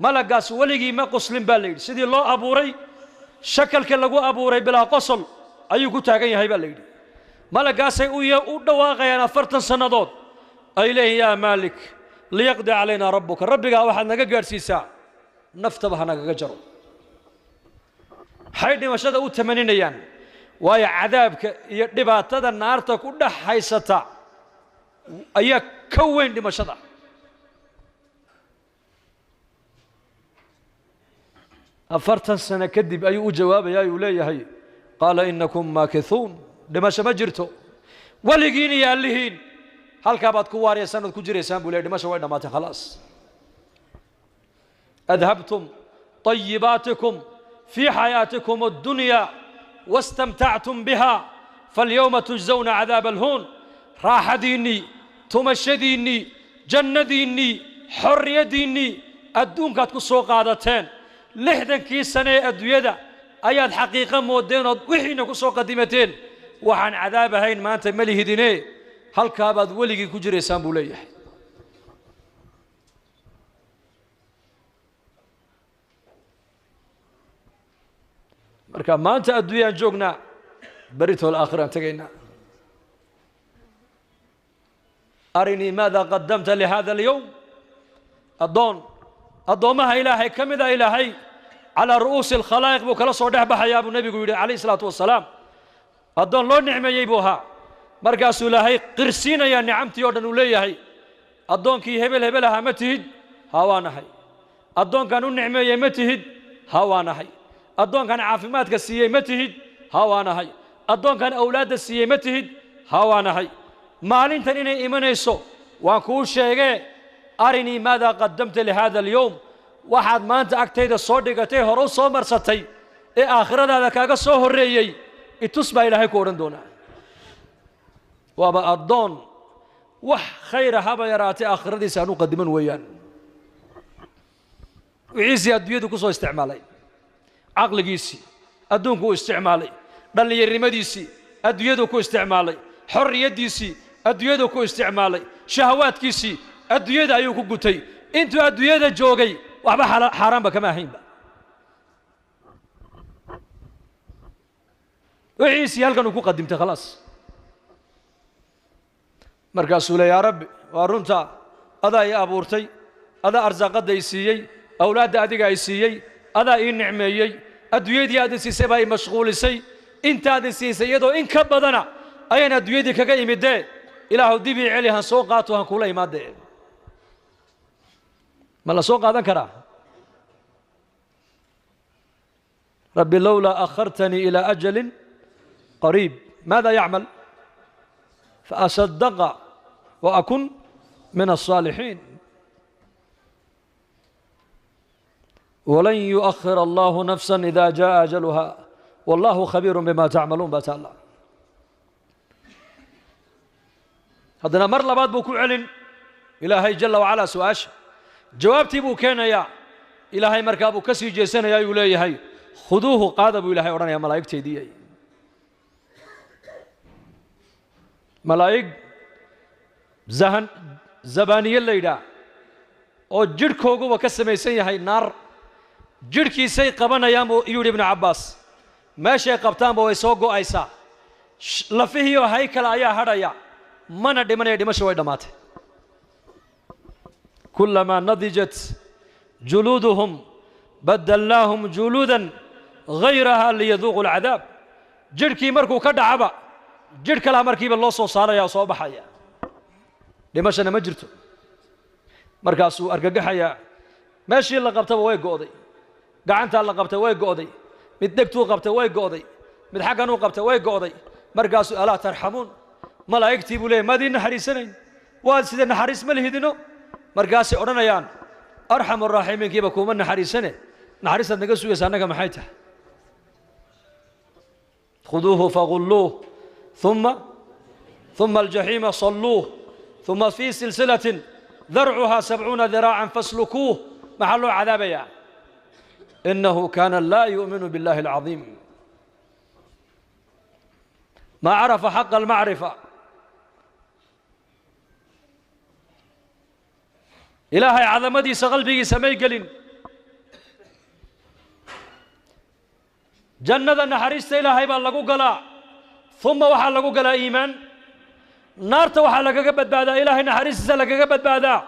malagaas weligii ma qoslin baa la yidhi sidii loo abuuray shakalka lagu abuuray bilaa qosol ayuu ku taagan yahay baa la yidhi malagaasay u dhawaaqayaan 40 sannadood ay leeyihin yaa maalik liyaqdi calayna rabbuka rabbigaa waxaad naga gaadhsiisaa naftaba ha nagaga jaro maxay dhimashada u tamaninayaan waayo cadaabka iyo dhibaatada naarta ku dhex haysata ayaa ka weyn dhimashada afartan sano kadib ayuu u jawaabayaa uu leeyahay qaala innakum maakithuun dhimasho ma jirto weligiin iyo allihiin halkaa baad ku waaraysan ood ku jiraysaan buu leeyahy dhimasho way dhammaatay khalaas adhabtum طيباتكم في حياتكم الدنيا واستمتعتم بها فاليوم تجزون عذاب الهون راحة ديني تمشى ديني جنة ديني حرية ديني الدون كاتكو سوق عادتين لحدا كي سنة أدوية أياد حقيقة مودين وحينكو سوق قديمتين وحن عذاب هين ما أنت مليه ديني هل كابد ولي كجري سامبوليه marka maanta adduunyaan joognaa بريتو الآخرة انتقينا أرني ماذا قدمت لهذا اليوم أضومها إلهي كم إذا إلهي على رؤوس الخلائق بوكلا صدح بحيا أبو النبي عليه الصلاة والسلام أضون لو نعمة يبوها مركز إلهي قرسينا يا نعمتي يودن وليهي أضون كي هبلها متهد هوانا هي أضون كانوا نعمة يمتهد هوانا هي أضون كان عافمات كسية متهد هوانا هي أضون كان أولاد السية متهد هوانا هي مالين تنين إيمانيسو وكل شيء أرني ماذا قدمت لهذا اليوم واحد ما أنت أكتيد الصديقتي هرو صومر ستي آخر هذا كاغا صهر ريي إتصبع إلهي كورن دونا وابا أضون وح خير هبا يراتي آخر دي سانو قدمن ويان وعيسي أدويدو كسو استعمالي عقل جيسي أدون كو استعمالي بل يرمديسي أدويدو كو استعمالي حرية ديسي أدويدو كو استعمالي شهوات كيسي أدويدا أيوكو قتي انتو أدويدا جوغي وحبا حرام بكما هين با وعيسي هلقا كو قدمت خلاص مركاسو يا رب وارنتا أدا يا أبورتي أدا أرزاق ديسيي أولاد أديق أيسيي أدا إي نعميي أدويدي أدن سيسي باي مشغول سي انت أدن سيسي يدو إن كبدنا ayaan adduunyadii kaga imidee ilaahu dib ii celi han soo qaato han kula imaadee ma la soo qaadan karaa rabbi lowlaa akhartanii ilaa ajalin qariib maada yacmal faasadaqa wa akun min alsaalixiin walan yu'akhir allahu nafsan ida jaa ajaluha wallahu khabiirun bima tacmaluun baa taala haddana mar labaad buu ku celin ilaahay jala wacalaa su-aasha jawaabtii buu keenayaa ilaahay markaa buu ka sii jeesanayaa ayuu leeyahay khuduuhu qaada buu ilaahay odhanayaa malaa'igteedii malaa'ig zabaaniye la yidhaah oo jidhkooguba ka samaysan yahay naar jidhkiisay qabanayaan buu yidhi ibnu cabbaas meeshay qabtaanba way soo go'aysaa lafihiioo haykala ayaa hadhaya mana dhimanaya dhimasha way dhammaatay kulamaa nadijat juluuduhum badalnaahum juluudan hayraha liyaduuqu alcadaab jidhkii markuu ka dhacaba jidh kalaa markiiba loo soo saaraya oo soo baxaya dhimashana ma jirto markaasuu argagaxayaa meeshii la qabtaba way go'day gacantaa la qabtay way go'day mid dhegtuu qabtay way go'day mid xagganuu qabtay way go'day markaasuu alaa tarxamuun malaa'igtii buu leeyay maadii naxariisanayn waad sidee naxariis ma lihidino markaasay odhanayaan arxamu raaximiinkiiba kuuma naxariisane naxariistaad naga sugaysa annaga maxay tahay khuduuhu fagulluuh ثuma aljaxiima salluuh ثuma fii silsilatin darcuhaa 70 diraacan faslukuuh maxaa loo cadaabayaa inahu kaana laa yu'minu biاllahi اlcaظiim ma carafa xaqa almacrifa ilaahay cadamadiisa qalbigiisa may gelin jannada naxariista ilaahay baa lagu galaa uma waxaa lagu galaa iimaan naarta waxaa lagaga badbaadaa ilaahay naxariistiisa lagaga badbaadaa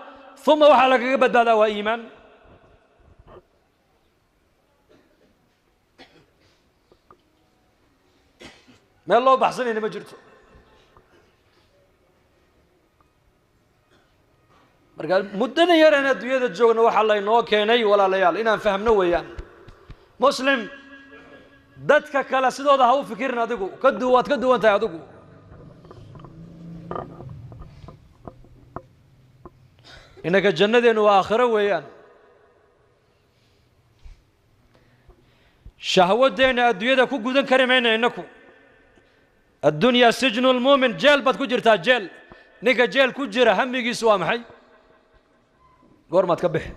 uma waxaa lagaga badbaadaa waa iimaan meel loo baxsanayna ma jirto marka muddadan yareen adduunyada joogna waxaa laynoo keenay walaalayaal inaan fahmno weeyaan muslim dadka kale sidooda ha u fikirin adigu waad ka duwan tahay adigu innaka jannadeennu waa aakhiro weeyaan shahwaddeenna adduunyada ku gudan kari mayna innaku addunyaa sijnu lmuumin jeel baad ku jirtaa jeel ninka jeel ku jira hamigiisu waa maxay goormaad ka bixi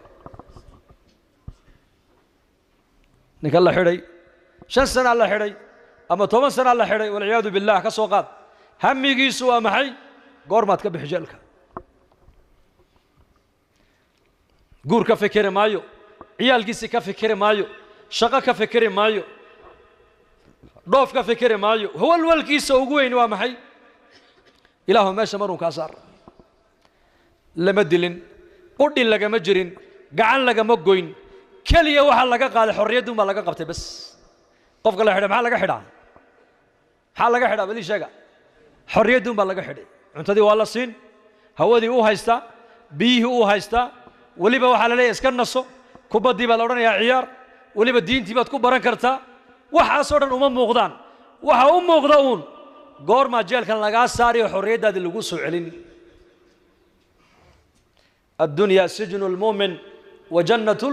ninka la xidhay 5 sana la xidhay ama 10 sana la xidhay walciyaadu billah ka soo qaad hamigiisu waa maxay goormaad ka bixi jeelka guur ka fikiri maayo ciyaalkiisi ka fikiri maayo shaqo ka fikiri maayo dhoof ka fikiri maayo walwalkiisa ugu weyn waa maxay ilaahu meesha marun kaa saar lama dilin qudhi lagama jirin gacan lagama goyn keliya waxaa laga qaaday xorriyadduun baa laga qabtay bas qofka la xidhay maxaa laga xidhaa bali sheega xorriyadduun baa laga xidhay cuntadii waa la siin hawadii uu haystaa biyihii uu haystaa weliba waxaa la leeyahay iska naso kubaddii baa la odhanayaa ciyaar weliba diintii baad ku baran kartaa waxaasoo dhan uma muuqdaan waxa u muuqda uun goormaa jeelkan lagaa saariyo xorriyaddaadii lagu soo celin addunyaa sijnu lmuumin wa jannatu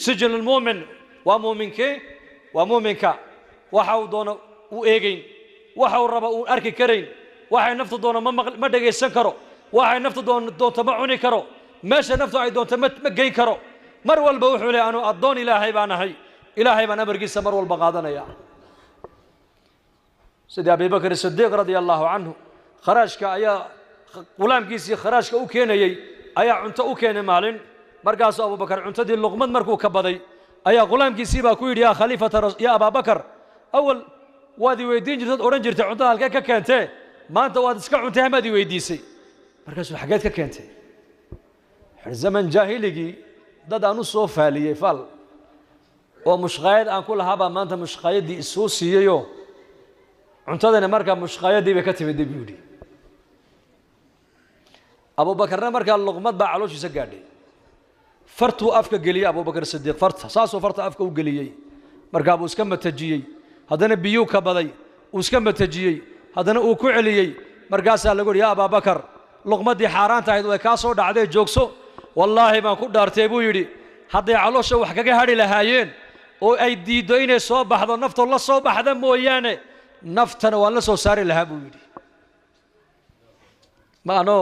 sijnu lmuumin waa muuminkee waa muuminka waxa uu doono u eegayn waxa uu raba uu arki karayn waxay naftu doono ma dhegaysan karo waxay naftu doonto ma cuni karo meesha naftu ay doonto ma geyn karo mar walba wuxuu leeyahay anu addoon ilaahay baan ahay ilaahay baan amarkiisa mar walba qaadanaya sidii abibakr sidiiq radia allahu canhu kharaashka ayaa qulaamkiisii kharaashka u keenayey ayaa cunto u keenay maalin markaasuu abubakar cuntadii luqmad markuu ka baday ayaa qulaamkiisii baa ku yidhi yaa khaliifata ya abaabakar awal waad i weydiin jirtad odhan jirtay cuntada halkee ka keentee maanta waad iska cuntay hamaad i weydiisay markaasuu xaggeed ka keentay zaman jaahiligii dad aan u soo faaliyey faal oo mushqaayad aan ku lahaabaa maanta mushqaayaddii isoo siiyeyoo cuntadana markaa mushqaayadii bay ka timid buu yidhi abubakarna markaa luqmad baa calooshiisa gaadhay fartuu afka geliyey abubakar sidiiq saasoo farta afka u geliyey markaa buu iska matajiyey haddana biyuu ka baday uu iska matajiyey haddana uu ku celiyey markaasaa lagu yidhi yaa abaabakar luqmaddii xaaraanta ahayd way kaa soo dhacdee joogso wallaahi baan ku dhaartay buu yidhi hadday caloosha wax kaga hadhi lahaayeen oo ay diiddo inay soo baxdo naftoo la soo baxda mooyaane naftana waan la soo saari lahaa buu yidhi maano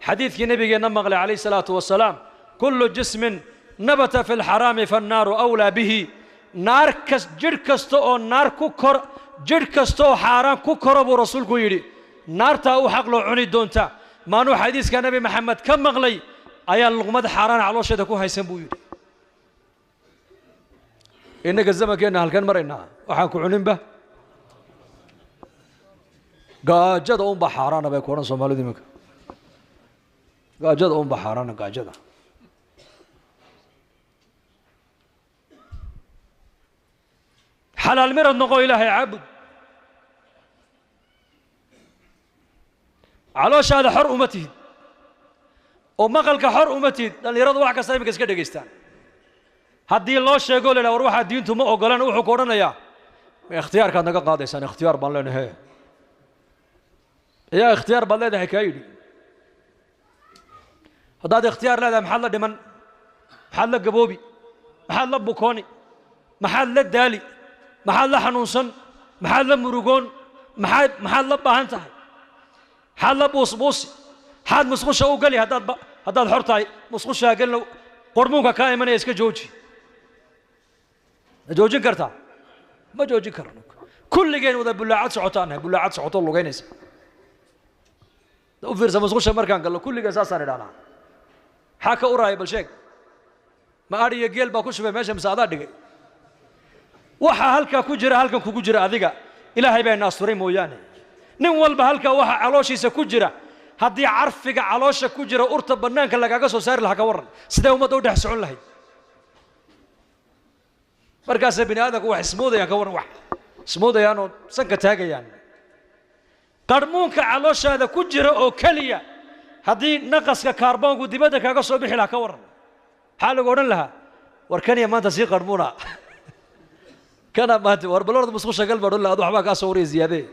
xadiidkii nabigeenna maqlay calayhi salaatu wasalaam kullu jismin nabata fi lxaraami fannaaru awlaa bihi naar jidh kasta oo naar ku kor jidh kasta oo xaaraan ku koro buu rasuulku yidhi naartaa u xaq loo cuni doonta maanuu xadiiska nebi maxamed ka maqlay ayaa luqmad xaaraan caloosheeda ku haysan buu yidhi innaga zamankeenna halkan maraynaa waxaan ku cuninba gaajada unba xaaraana bay ku odhan soomaalidu iminka gaajada unba xaaraana gaajada xalaal mirad noqo ilaahay caabud calooshaada xor uma tihid oo maqalka xor uma tihid dhallinyaradu wax kasta iminka iska dhegaystaan haddii loo sheego la yidhaha war waxaa diintu ma ogolan wuxuu ku odhanayaa ma ikhtiyaarkaad naga qaadaysaan ikhtiyaar baan leenahay yaa ikhtiyaar baad leedahay kaa yidhi haddaad ikhtiyaar leedahay maxaad la dhiman maxaad la gaboobi maxaad la bukooni maxaad la daali maxaad la xanuunsan maxaad la murugoon maxaad la baahan tahay maxaad la buusbuusi maxaad musqusha u geli haddaad xor tahay musqushaa gelina qormuunka kaa imanaya iska jooji ma joojin kartaa ma joojin karno kulligeen wada bullaacad socotaanahay bullaacad socoto lugaynaysa u fiirsa musqusha markaan gallo kulligeen saasaan idhahnaa maxaa ka uraaya bal sheeg ma adhi iyo geel baa ku shubay meesha mise adaa dhigay waxa halkaa ku jira halkan kugu jira adiga ilaahay baa ina asturay mooyaane nin walba halkaa waxa calooshiisa ku jira haddii carfiga caloosha ku jira urta bannaanka lagaaga soo saari lahaa ka warran sidee ummadda u dhex socon lahayd markaasay bini aadamku wax ismoodayaan ka warran wax ismoodayaan oo sanka taagayaan qarmuunka calooshaada ku jira oo keliya haddii naqaska kaarboonku dibadda kaaga soo bixi lahaa ka warran maxaa lagu odhan lahaa war kaniya maanta sii qarmuuna kana maanta war balorda musqusha gal baa odhan lahaa ad waxbaa kaa soo waraya ziyaadee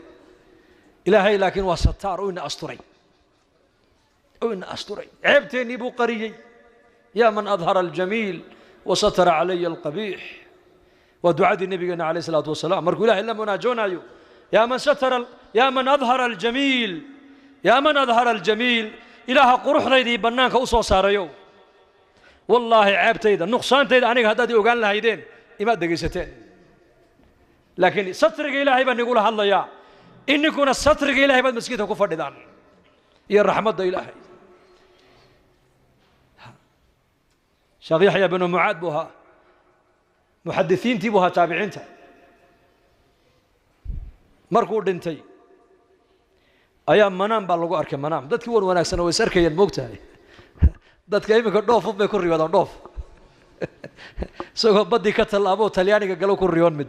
ilaahay laakiin waa sataar oo ina asturay أستري عيبتني بو قريي يا من أظهر الجميل وستر علي القبيح ودعاء النبي عليه الصلاة والسلام مركو إله إلا مناجونا يا من أظهر الجميل يا من أظهر الجميل إله قروح ذي بنانك أصو ساريو والله عيبتي ذا نقصان تيدا أنيك هدادي وقال لها يدين إما دقيستين لكن سترق إلهي بان يقول الله يا إن يكون سترق إلهي بان مسكيته كفر دان يا الرحمة إلهي شيخ يحيى بن معاذ بها محدثين تبوها تابعينتا مركو دنتي أيام منام بالغو أركي منام دتك ون وناكسن ويسركي الموقتاي دتك إيمك الضوف بيكون رياض الضوف سوف بدي كتل أبو تلياني قالوا كل ريون مد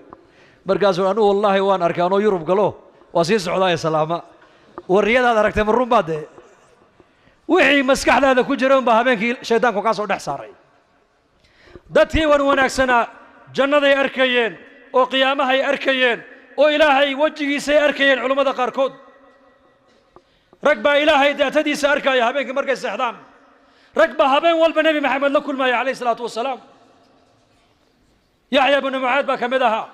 مركزوا أنو والله وان أركانو يوروب قالوا وسيس عضايا سلامة والرياض هذا ركته من رمباده وحي مسكح هذا كجرون بهابينك شيطانكو كاسو دح ساري dadkii wan wanaagsana jannaday arkayeen oo qiyaamahay arkayeen oo ilaahay wajigiisay arkayeen culimada qaarkood rag baa ilaahay daatadiisa arkaya habeenkii markay seexdaan rag baa habeen walba nabi maxamed la kulmaya calayhi salaatu wasalaam yaxya ibnu mucaad baa ka mid ahaa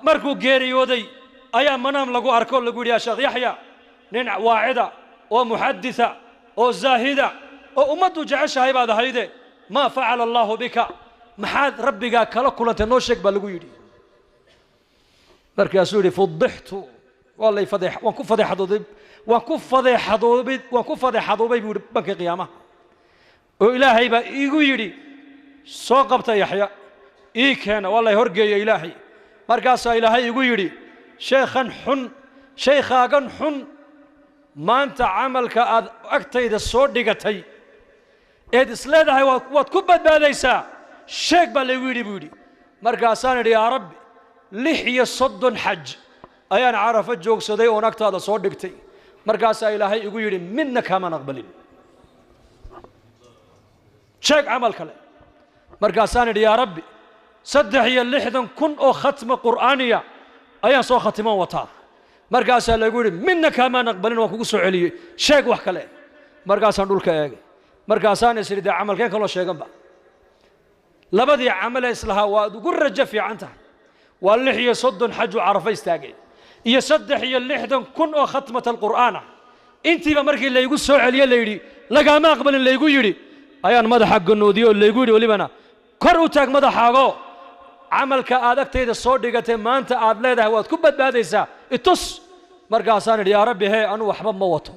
markuu geeriyooday ayaa manaam lagu arko lagu yidhi yaa sheekh yaxya nin waacida oo muxaditha oo zaahida oo ummaddu jeceshahay baad ahayde maa facala allahu bika maxaad rabbigaa kala kulantay noo sheeg baa lagu yidhi markaasuu yidhi fudixtu waan ku fadeexadoobay buu yidhi banka qiyaamaha oo ilaahay baa iigu yidhi soo qabta yaxya ii keena waa lay horgeeya ilaahay markaasaa ilaahay igu yidhi shaykhaagan xun maanta camalka aad agtayda soo dhigatay eed isleedahay waad ku badbaadaysaa sheeg baa laygu yidhi buu yidhi markaasaan idhi yaa rabbi 36 xaj ayaan Carafa joogsaday oo agtaada soo dhigtay markaasaa ilaahay igu yidhi midna kama aqbalin sheeg camal kale markaasaan idhi yaa rabbi 63 oo khatma qur'aaniya ayaan soo khatiman wataa markaasaa lagu yidhi midna kama aqbalin waan kugu soo celiyey sheeg wax kale markaasaan dhulka eegay markaasaan isiri daa camalkeen kaloo sheeganba labadii camal islaha waa ugu rajo fiican tahay waa 36 xaj Carafa istaagay iyo 63 oo khatmata qur'aana intiiba markii la igu soo celiyay la yidhi lagama aqbalin la igu yidhi ayaan madaxa ganoodiyo la igu yidhi walibana kor u taag madaxaago camalka aad agtayda soo dhigatay maanta aad leedahay waad ku badbaadaysaa itus markaasaan idhi yaa rabbi hee anu waxba ma wato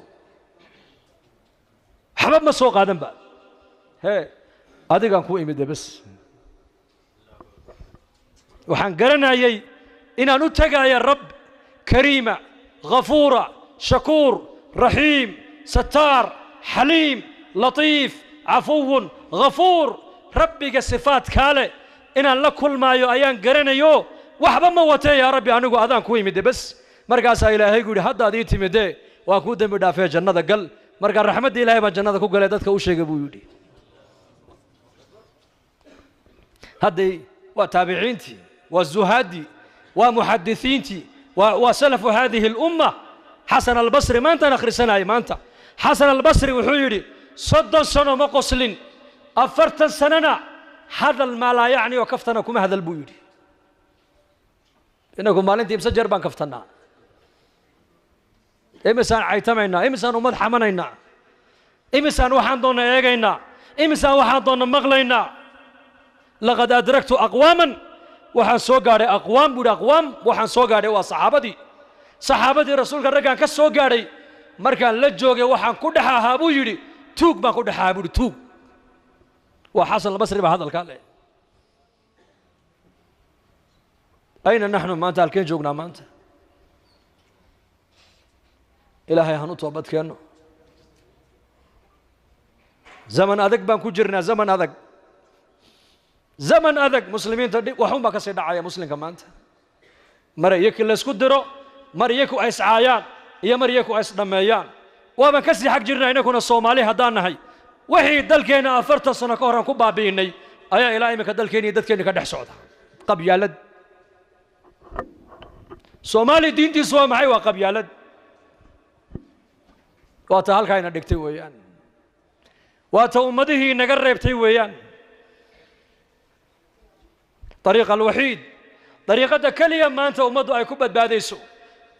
waxba ma soo qaadan ba hee adigaan ku imid bas waxaan garanayay inaan u tagaya rabb kariima ghafuura shakuur rahiim sataar xaliim latiif cafuwun ghafuur rabbiga sifaat kaale inaan la kulmaayo ayaan garanayo waxba ma watay yaa rabbi anigu adaan ku imid bas markaasaa ilaahay gu yidhi haddaad ii timidee waan kuu dembi dhaafee jannada gal markaa raxmadda ilaahay baan jannada ku galay dadka u sheegay buu yidhi hadday waa taabiciintii waa zuhaadii waa muxadisiintii waa salafu haadihi lumma xasan albasri maantaan akhrisanayay maanta xasan albasri wuxuu yidhi 30 sano ma qoslin 40 sanana hadal maa laa yacni oo kaftana kuma hadal buu yidhi inagu maalintii imse jeer baan kaftanaa imisaan caytamaynaa imisaan ummad xamanaynaa imisaan waxaan doonna eegaynaa imisaan waxaan doonna maqlaynaa laqad adraktu aqwaaman waxaan soo gaadhay aqwaam buu yidhi aqwaam waxaan soo gaadhay waa saxaabadii rasuulka raggaan ka soo gaadhay markaan la joogay waxaan ku dhex ahaa buu yidhi tuug baan ku dhex ahaa buu yidhi tuug waa xasan albasri baa hadalkaa leh ayna naxnu maanta halkeen joognaa maanta ilaahay hanu toobadkeenno zaman adag baan ku jirnaa zaman adag muslimiinta waxun baa ka sii dhacaya muslimka maanta mar iyakii laysku diro mar iyaku ay iscaayaan iyo mar iyaku ay isdhammeeyaan waaban ka sii xag jirnaa inakuna soomaali haddaan nahay wixii dalkeenna 40 sano ka horan ku baabi'inay ayaa ilaa imika dalkeenna iyo dadkeenna ka dhex socda qabyaalad soomaali diintiisu waa maxay waa qabyaalad waa ta halkaa ina dhigtay weeyaan waa ta ummadihii inaga reebtay weeyaan طريق الوحيد طريقة كلية ما أنت أمد أي كبد باديسو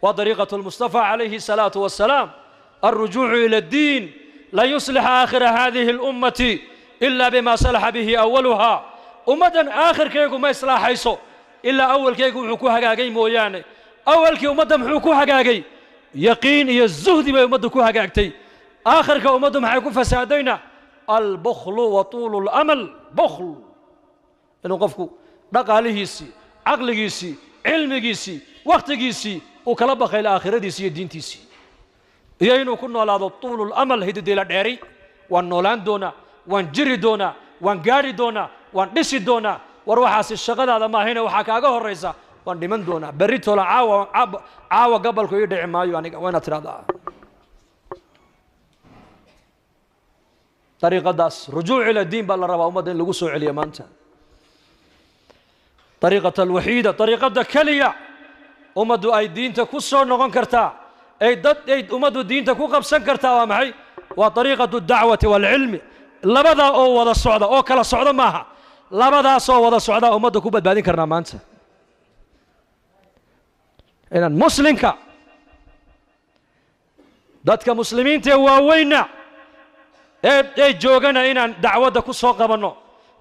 وطريقة المصطفى عليه الصلاة والسلام الرجوع إلى الدين لا يصلح آخر هذه الأمة إلا بما صلح به أولها أمدا آخر كيكو ما يصلح حيثو إلا أول كيكو محوكوها قاقي موياني أول كي أمدا محوكوها قاقي يقين يزهد بأمدكوها قاقتي آخر كي أمدا محيكو فسادينا البخل وطول الأمل بخل إنه قفكو dhaqaalihiisii caqligiisii cilmigiisii wakhtigiisii uu kala baqay ilaa aakhiradiisii iyo diintiisii iyo inuu ku noolaado tuulul amal hididiila dheeri waan noolaan doonaa waan jiri doonaa waan gaadhi doonaa waan dhisi doonaa war waxaasi shaqadaada maahayna waxaa kaaga horraysa waan dhiman doonaa berri tola caawa gabalku ii dhici maayo aniga waa inaad tidhahdaa dariiqadaas rujuuc ila diin baa la rabaa ummadda in lagu soo celiyo maanta طريقة الوحيدة طريقة كلية أمد أي دين تكسر نغن كرتا أي ضد أي أمد دين تكوقب سنكرتا ومعي وطريقة الدعوة والعلم لبدا أو وذا الصعدة أو كلا الصعدة معها لبدا صو وذا الصعدة أمد كوبد بعدين كرنا مانسا إن المسلم كا ضد كمسلمين تواوينا أي جوجنا إن دعوة كسر قبنا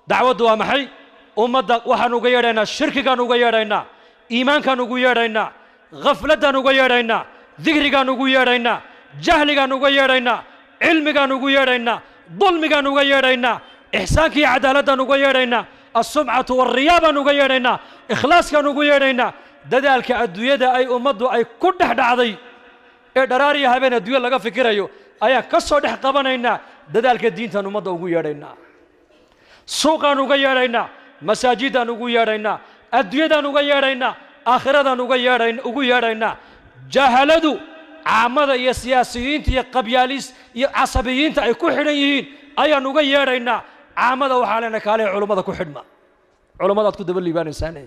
دعوة ومحي ummadda waxaan uga yeedhaynaa shirkigaan uga yeedhaynaa iimaankaan ugu yeedhaynaa khafladaan uga yeedhaynaa dikrigaan ugu yeedhaynaa jahligaan uga yeedhaynaa cilmigaan ugu yeedhaynaa dulmigaan uga yeedhaynaa ixsaankii cadaaladaan uga yeedhaynaa assumcatu walriyaa baan uga yeedhaynaa ikhlaaskaan ugu yeedhaynaa dadaalka adduunyada ay ummaddu ay ku dhex dhacday ee dharaariya habeen adduunya laga fikirayo ayaan ka soo dhex qabanaynaa dadaalka diintaan ummadda ugu yeedhaynaa suuqaan uga yeedhaynaa masaajidaan ugu yeedhaynaa adduunyadaan uga yeedhaynaa آخرة ugu yeedhayna jahaladu caamada iyo siyaasiyiinta iyo qabyaalis iyo casabiyiinta ay ku xidhan yihiin ayaan uga yeedhaynaa caamada waxaa leena kaalay culimada ku xidhma culimadaad ku daba liibaanaysaan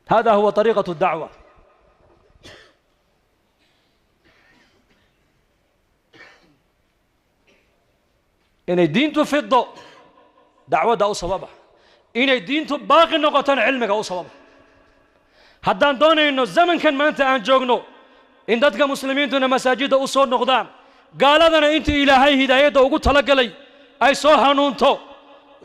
هذا هو طريقة الدعوة إن الدين تفض دعوة أو صوابه إن الدين باقي نقطة علمك أو صوابه haddaan doonayno zamankan maanta aan joogno in dadka muslimiintuna masaajida u soo noqdaan gaaladana inta ilaahay hidaayada ugu talagalay ay soo hanuunto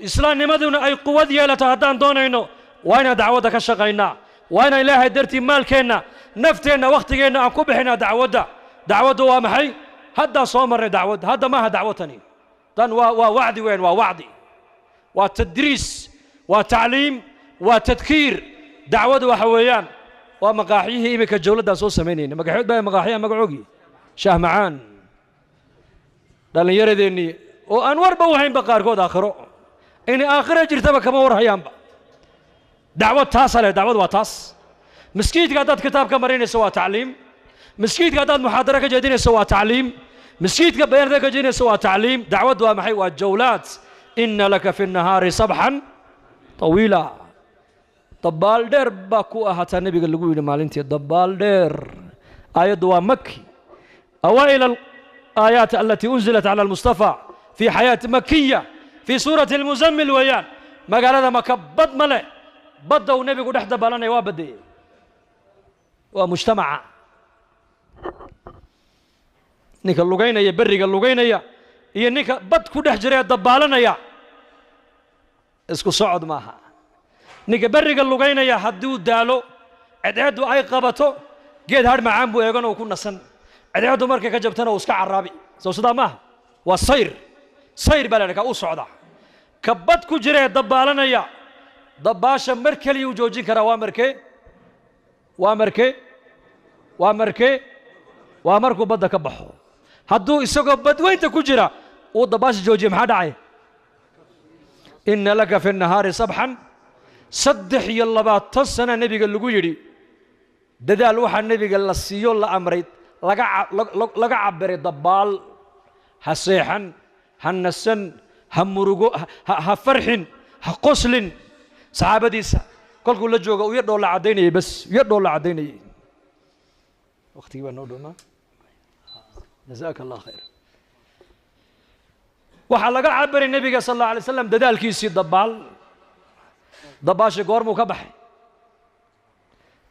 islaamnimaduna ay quwad yeelato haddaan doonayno waa inaan dacwadda ka shaqaynaa waa inaan ilaahay dartii maalkeenna nafteenna wakhtigeenna aan ku bixinaa dacwaddu waa maxay haddaan soo marnay dacwadda hadda maaha dacwatani tan waa wacdi weyn waa wacdi waa tadriis waa tacliim waa tadkiir dacwadu waxa weeyaan waa maqaaxiyihii iminka jawladaan soo samaynayna magaxood baa maqaaxiya magacoogii shaah macaan dhallinyaradeenii oo aan warba u haynba qaarkood aakhiro inay aakhira jirtaba kama war hayaanba dacwad taasa leh dacwad waa taas miskiidka haddaad kitaab ka marinayso waa tacliim miskiidka haddaad muxaadaro ka jeedinayso waa tacliim miskiidka bayaanada ka jeedinayso waa tacliim dacwaddu waa maxay waa jawlaad inna laka fi nnahaari sabxan طويلا dabaal dheer baa ku ahaataa nabiga lagu yidhi maalintii dabaal dheer aayaddu waa maki أوائل الآيات التي أنزلت على المصطفى في حياة مكية في سورة المزمل ويان ما قال هذا مكبد ملئ بدوا نبي قد احدى بالنا وابدي ومجتمع نيك اللغين يا برق اللغين يا نيك بد كده حجري دبالنا يا اسكو صعد معها نيك برق اللغين يا حدو دالو عدعدو أي قبطو جيد هاد معان بو ايغانو وكونا سن عدعدو مركا كجبتنا وسكا عرابي سو صدا معها والصير صير بلانك أو صعدا كبد كجري دبالنا يا دباشا مركلي وجوجين كرا وامركو بدا كبحو هدو اسقو بدوينتا كجرا ودباش جوجي ما دعي ان لك في النهار صبحا صدح يلا باتسنا نبي لغو يري ددال وحا نبي لا سيو لا امريد لغا عبري دبال حسيحن هنسن همرغو هفرحن هقسلن صحابتيسا كلكو لا جوغا و يدو لا عديني بس يدو لا عديني وقتي بان نودونا جزاك الله خير waxa laga cabiray nabiga sallallahu alayhi wasallam dadaalkiisii dabaasha goormuu ka baxay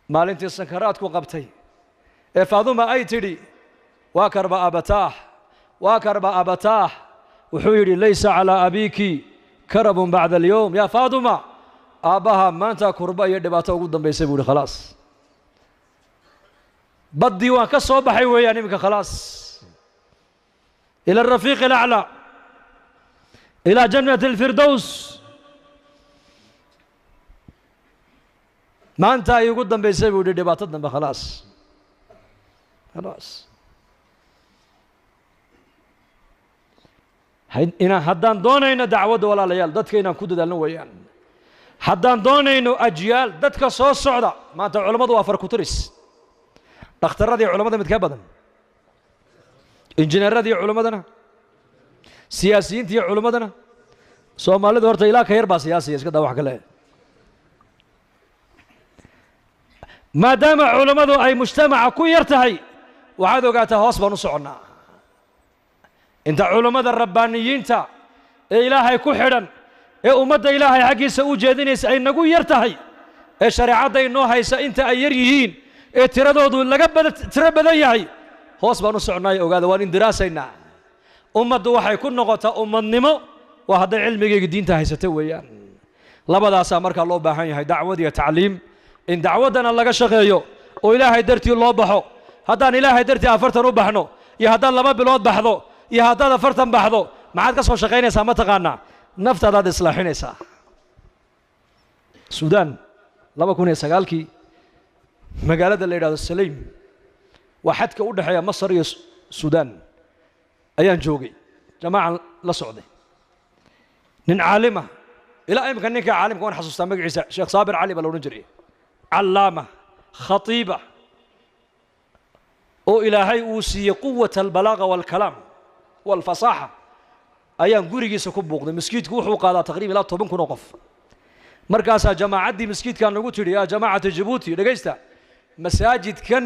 maalintii sakaraadku qabtay ee faaduma ay tidhi waa karba abataah wuxuu yidhi laysa calaa abiki karabun bacda alyowm yaa faaduma aabbaha maanta kurba iyo dhibaato ugu dambaysay buu yidhi khalaas baddii waan ka soo baxay weeyaan iminka khalaas ila alrafiiqi alaclaa إلى جنة الفردوس ما أنت يقدم بيسوي ودي دباتنا خلاص هنا حدان دونينا دعوة ولا ليال دتك هنا كود دلنا ويان حدان دونينا أجيال دتك صوص صعدة ما أنت علماء وافر كترس دكتور دي علماء متكبدا إنجنير دي علماء سياسيين تي علماءنا سومالي دورتا إلا خير با سياسي اسكا دا wax kale ما دام علماء أي مجتمع ku yartahay waxaad ogaataa hoos baan u soconaa inta culimada rabbaaniyiinta ee ilaahay ku xidhan ee ummadda ilaahay xaqiisa u jeedinaysa ay nagu yartahay ee shariicada inoo haysa inta ay yar yihiin ee tiradoodu laga tiro badan yahay hoos baan u soconaa ogaada waan indiraasaynaa ummaddu waxay ku noqotaa ummadnimo waa hadday cilmigeyga diinta haysata weeyaan labadaasaa markaa loo baahan yahay dacwad iyo tacliim in dacwaddana laga shaqeeyo oo ilaahay dartii loo baxo haddaan ilaahay dartii 40 u baxno iyo haddaan 2 bilood baxdo iyo haddaad 40 baxdo maxaad ka soo shaqaynaysaa ma taqaanaa naftaadaad islaaxinaysaa suudaan 2009kii magaalada la yidhaahdo saleym waa xadka u dhexeeya masar iyo suudaan ayaan joogay jamaacan la socday nin caalima ilaa imka ninka caalimka waan xasuustaa magaciisa sheekh saabir cali baa la odhan jiray علامة خطيبة oo ilaahay uu siiyey quwata albalaaga walkalaam walfasaaxa ayaan gurigiisa ku buuqday masjidku wuxuu qaadaa taqriiban ilaa 10 kun oo qof markaasaa jamaacaddii masjidkan lagu tidhi yaa jamaacata jabuuti dhegaysta masaajidkan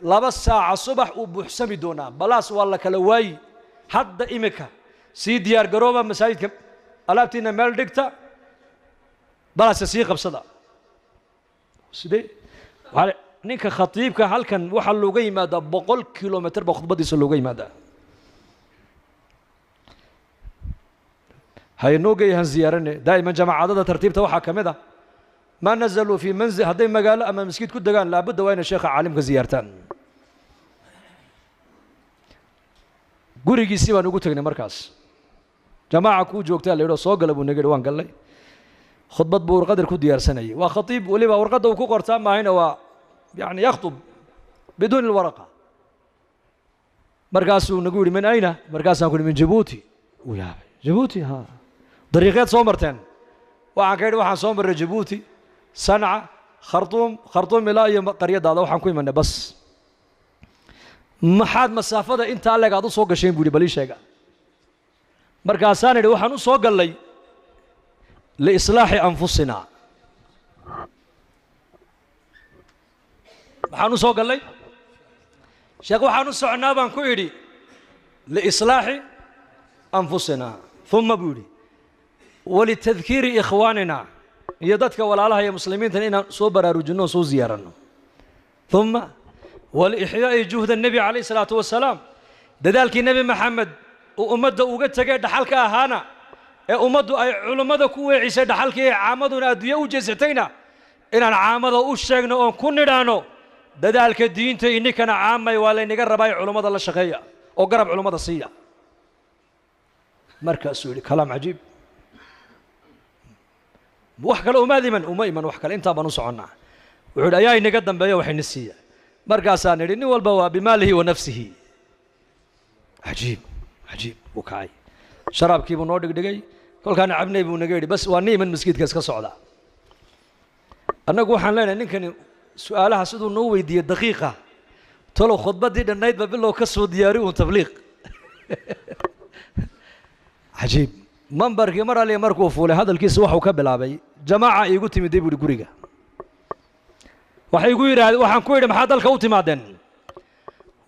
2 saaca subax uu buuxsami doonaa balaas waa la kala waayi hadda imika sii diyaar garooba masaajidka alaabtiina meel dhigta balaasa sii qabsada sidee ninka khatiibka halkan waxa looga yimaadaa 100 kilomitir ba khudbadiisa looga yimaadaa haynooga yahan ziyaarane daa'iman jamaacadada tartiibta waxa kamid ah ma nazalu fi manzil haday magaalo ama masjid ku dagaan laabada waa inay sheekha caalimka ziyaartaan gurigiisii baan ugu tagnay markaas jamaaca ku joogtaa leedo soo galay buu naga waan galay khudbad buu qadar ku diyaarsanayay waa khatiib waliba warqada uu ku qortaa maahina waa يعني يخطب بدون الورقة مركاسو نقول من أين؟ مركاسو نقول من جيبوتي ويا جيبوتي ها طريقات صومرتين waxaan ka yidhi waxaan soo maray Djibouti Sanca Khartoum ilaa iyo qaryadaada waxaan ku imanay bas maxaad masaafada inta leeg aad u soo gasheen buu bali sheega markaasaan idhi waxaan u soo galay li islaahi anfusina waxaan u soo galay sheekh waxaan u soconaa baan ku idhi li islaahi anfusina thumma budi ولتذكير إخواننا يدتك ولا لها يا مسلمين تنين صوبر رجنون صو زيارنا ثم والإحياء جهد النبي عليه الصلاة والسلام ذلك النبي محمد وأمد وقت جد حلك هانا أمد علماء كوي عيسى حلك عامدنا أدوية وجزتينا إن عامد وشجنا أن كنا رانو ذلك الدين تيني كان عامة ولا نجرب أي علماء الله شقية أو قرب علماء الصية مركز سوري كلام عجيب وحكى أميمن وحكى أنت بنص عنا وعود أياي نقدم بيا وحين السيا مركز سانريني والبوا بماله ونفسه عجيب عجيب وكاي شراب كيف نودك دقي كل كان عبني بونجيري بس واني من مسجد كاس كصعدة أنا أقول حنا لنا نكني سؤالها سدوا نوي دي الدقيقة طلوا خطبة دي النايت بالله كسر دياري وتبليغ عجيب منبرك مرة لي مركوف ولا هذا الكيس وحو كبلابي جماعة يقول تمي ديبو دقوريقا وحي يقول يراد وحن كوير محاد الكوتي مادن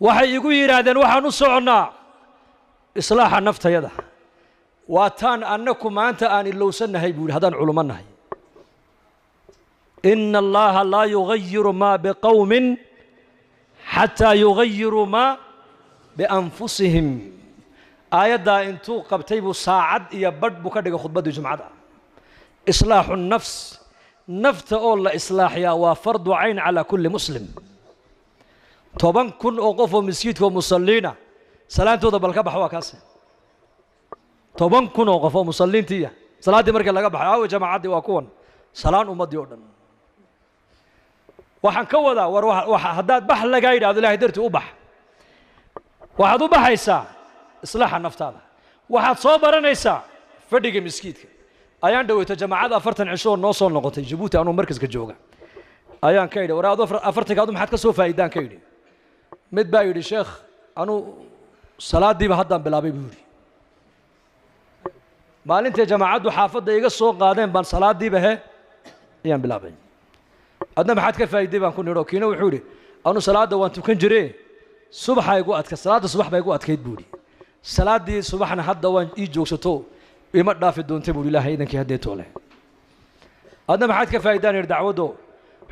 وحي يقول يرادن وحن نصعنا إصلاح النفط يده واتان أنكم أنت آن اللو سنة يقول هذا علماء نهي إن الله لا يغير ما بقوم حتى يغيروا ما بأنفسهم آيات انتو قبتيبو ساعد يا برد بكدغ خطبه جمعه اصلاح النفس نفت اول اصلاح يا وفرض عين على كل مسلم طبعا كن اوقف مسجد ومصلينا صلاتو دبل كبخ وا كاس طبعا كن اوقف مصلينتي صلاتي marka laga baxay oo jamaacadi waa kuwan salaan ummadii oo dhan waxaan ka wadaa war waxa hadaad bax laga yiraahdo ilaahay dartii u bax waxaad u baxaysaa إصلاح النفط هذا واحد صوبر نيسا فدق مسكيتك أيان دويت جماعة أفرتن عشور نوصل نقطة جيبوتي أنا مركز كجوجا أيان كيدي ورا أفرتك هذا محد كسوف فايدان كيدي مد بايدي شيخ أنا صلاة دي بهدم بلا بيبوري ما أنت جماعة وحافظ دقيقة السوق قادم بان صلاة دي به أيان بلا بين أدنى محد كفايدي بان كوني روكينا وحوري أنا صلاة ده وأنتم كنجري صبح يقول أتك صلاة الصبح بيقول أتكيد بوري صلاة دي صباحنا حتى وان يجوكسو بما دافع دون تبول الله إذا كهديته له هذا ما حد كفايدان يردعوا دو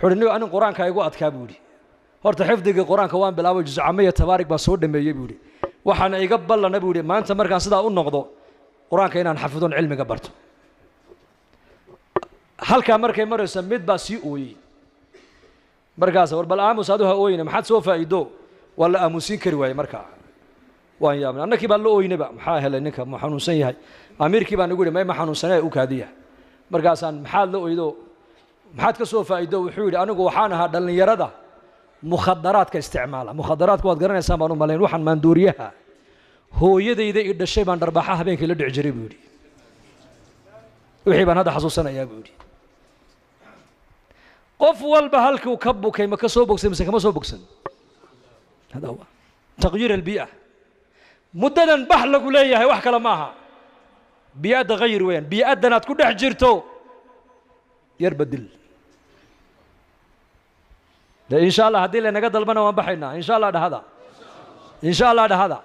حرني أنا القرآن كايقوا أتكابولي هرت حفظ القرآن كوان بلاوي جزء عمية تبارك بصور دم يبولي وحنا يقبل لنا بولي ما أنت مركز صدا النقض قرآن كينا نحفظون علم قبرته هل كان مركز مرة سميت بس يؤوي مركز وربل آموس هذا هؤوين ما حد سوف يدو ولا آموسين كرواي مركز وان يامن أنا كي بالله وينبأ محاهل إنك محنون سيء أمير كي بنقول ما محنون سنة أكادية مرقاسان محل له يدو محد كسوف يدو وحول أنا جو حنا هذا اللي يرده مخدرات كاستعمالها مخدرات كواد قرنا سامانو مالين روحن مندوريها هو يدي الشيء بان ربحها بينك لدع جريب يودي وحيبان هذا حصوصنا يا بودي قف والبهلك وكبو كيما كسو بوكسن بس كما سو بوكسن. هذا هو تغيير البيئة. مدة بحلق وليه هي وحكى لماها بيئة تغير وين بيئة تكون حجرتو يربدل. ده إن شاء الله هدي لنا قد البنا وانبحينا إن شاء الله هذا إن شاء الله هذا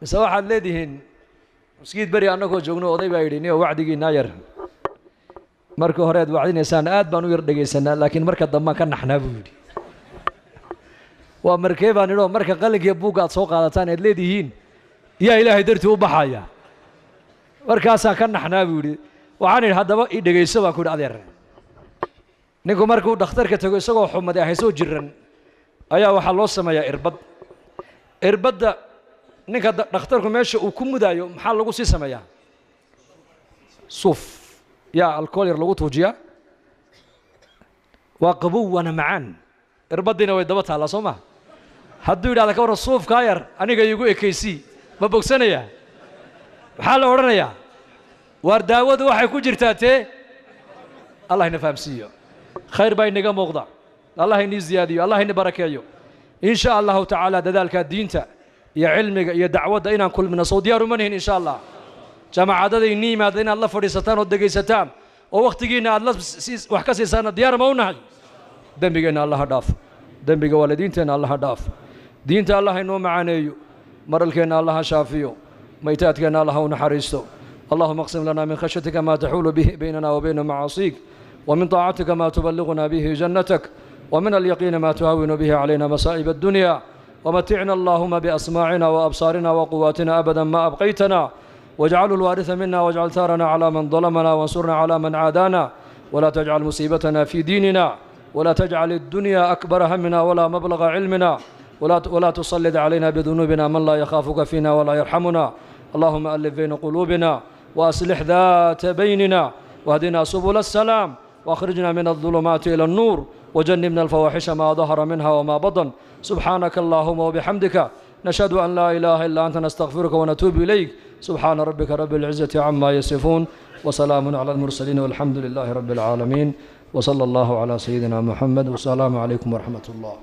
بس واحد لديهن مسكيت بري أنكو جوجنو وضي بايديني ووعدي ناير مركو هريد وعدين إنسان آد بانو يردقي سنة لكن مركا ضمان كان نحنا بودي ومركي بانو مركا قلق يبوك سوق على تاني لديهن يا إلهي درتو بحايا مركا سا كان نحنا بودي وعاني هذا بقى يدقي سوا كود أدير نيكو مركو دختر كتغو سوق حمد هيسو جرن أيا وحلو سمايا إربد ninka dhakhtarku meesha uu ku mudaayo maxaa lagu sii sameeyaa suuf yaa alcohol yar lagu tuujiyaa waa qabow wana macaan irbadina way daba taala soo ma hadduu yidhaahdo ka waran suufkaa yar aniga igu ekeysii ma bogsanaya maxaa la odhanayaa waar daawadu waxay ku jirtaa tee allah ina fahamsiiyo khayr baa inaga muuqda allah inii ziyaadiyo allah ina barakeeyo in sha allahu tacaala dadaalka diinta يا علمك يا دعوة إن كل من صوت يا رومانين إن شاء الله جماعة هذا النيمة إن الله فريستان ودقي ستان ووقت جينا الله وحكسي سنة ديار مونا دم بيجنا الله هداف دم بيجا والدين تنا الله هداف دين تا الله إنه معانيو مرل كنا الله شافيو ميتات كنا الله ونحرسته اللهم اقسم لنا من خشيتك ما تحول به بيننا وبين معاصيك ومن طاعتك ما تبلغنا به جنتك ومن اليقين ما تهون به علينا مصائب الدنيا ومتعنا اللهم بأسماعنا وأبصارنا وقواتنا أبدا ما أبقيتنا واجعل الوارث منا واجعل ثارنا على من ظلمنا وانصرنا على من عادانا ولا تجعل مصيبتنا في ديننا ولا تجعل الدنيا أكبر همنا ولا مبلغ علمنا ولا تسلط علينا بذنوبنا من لا يخافك فينا ولا يرحمنا اللهم ألف بين قلوبنا وأصلح ذات بيننا واهدنا سبل السلام واخرجنا من الظلمات إلى النور وجنبنا الفواحش ما ظهر منها وما بطن سبحانك اللهم وبحمدك نشهد أن لا إله إلا أنت نستغفرك ونتوب إليك سبحان ربك رب العزة عما يصفون وسلام على المرسلين والحمد لله رب العالمين وصلى الله على سيدنا محمد والسلام عليكم ورحمة الله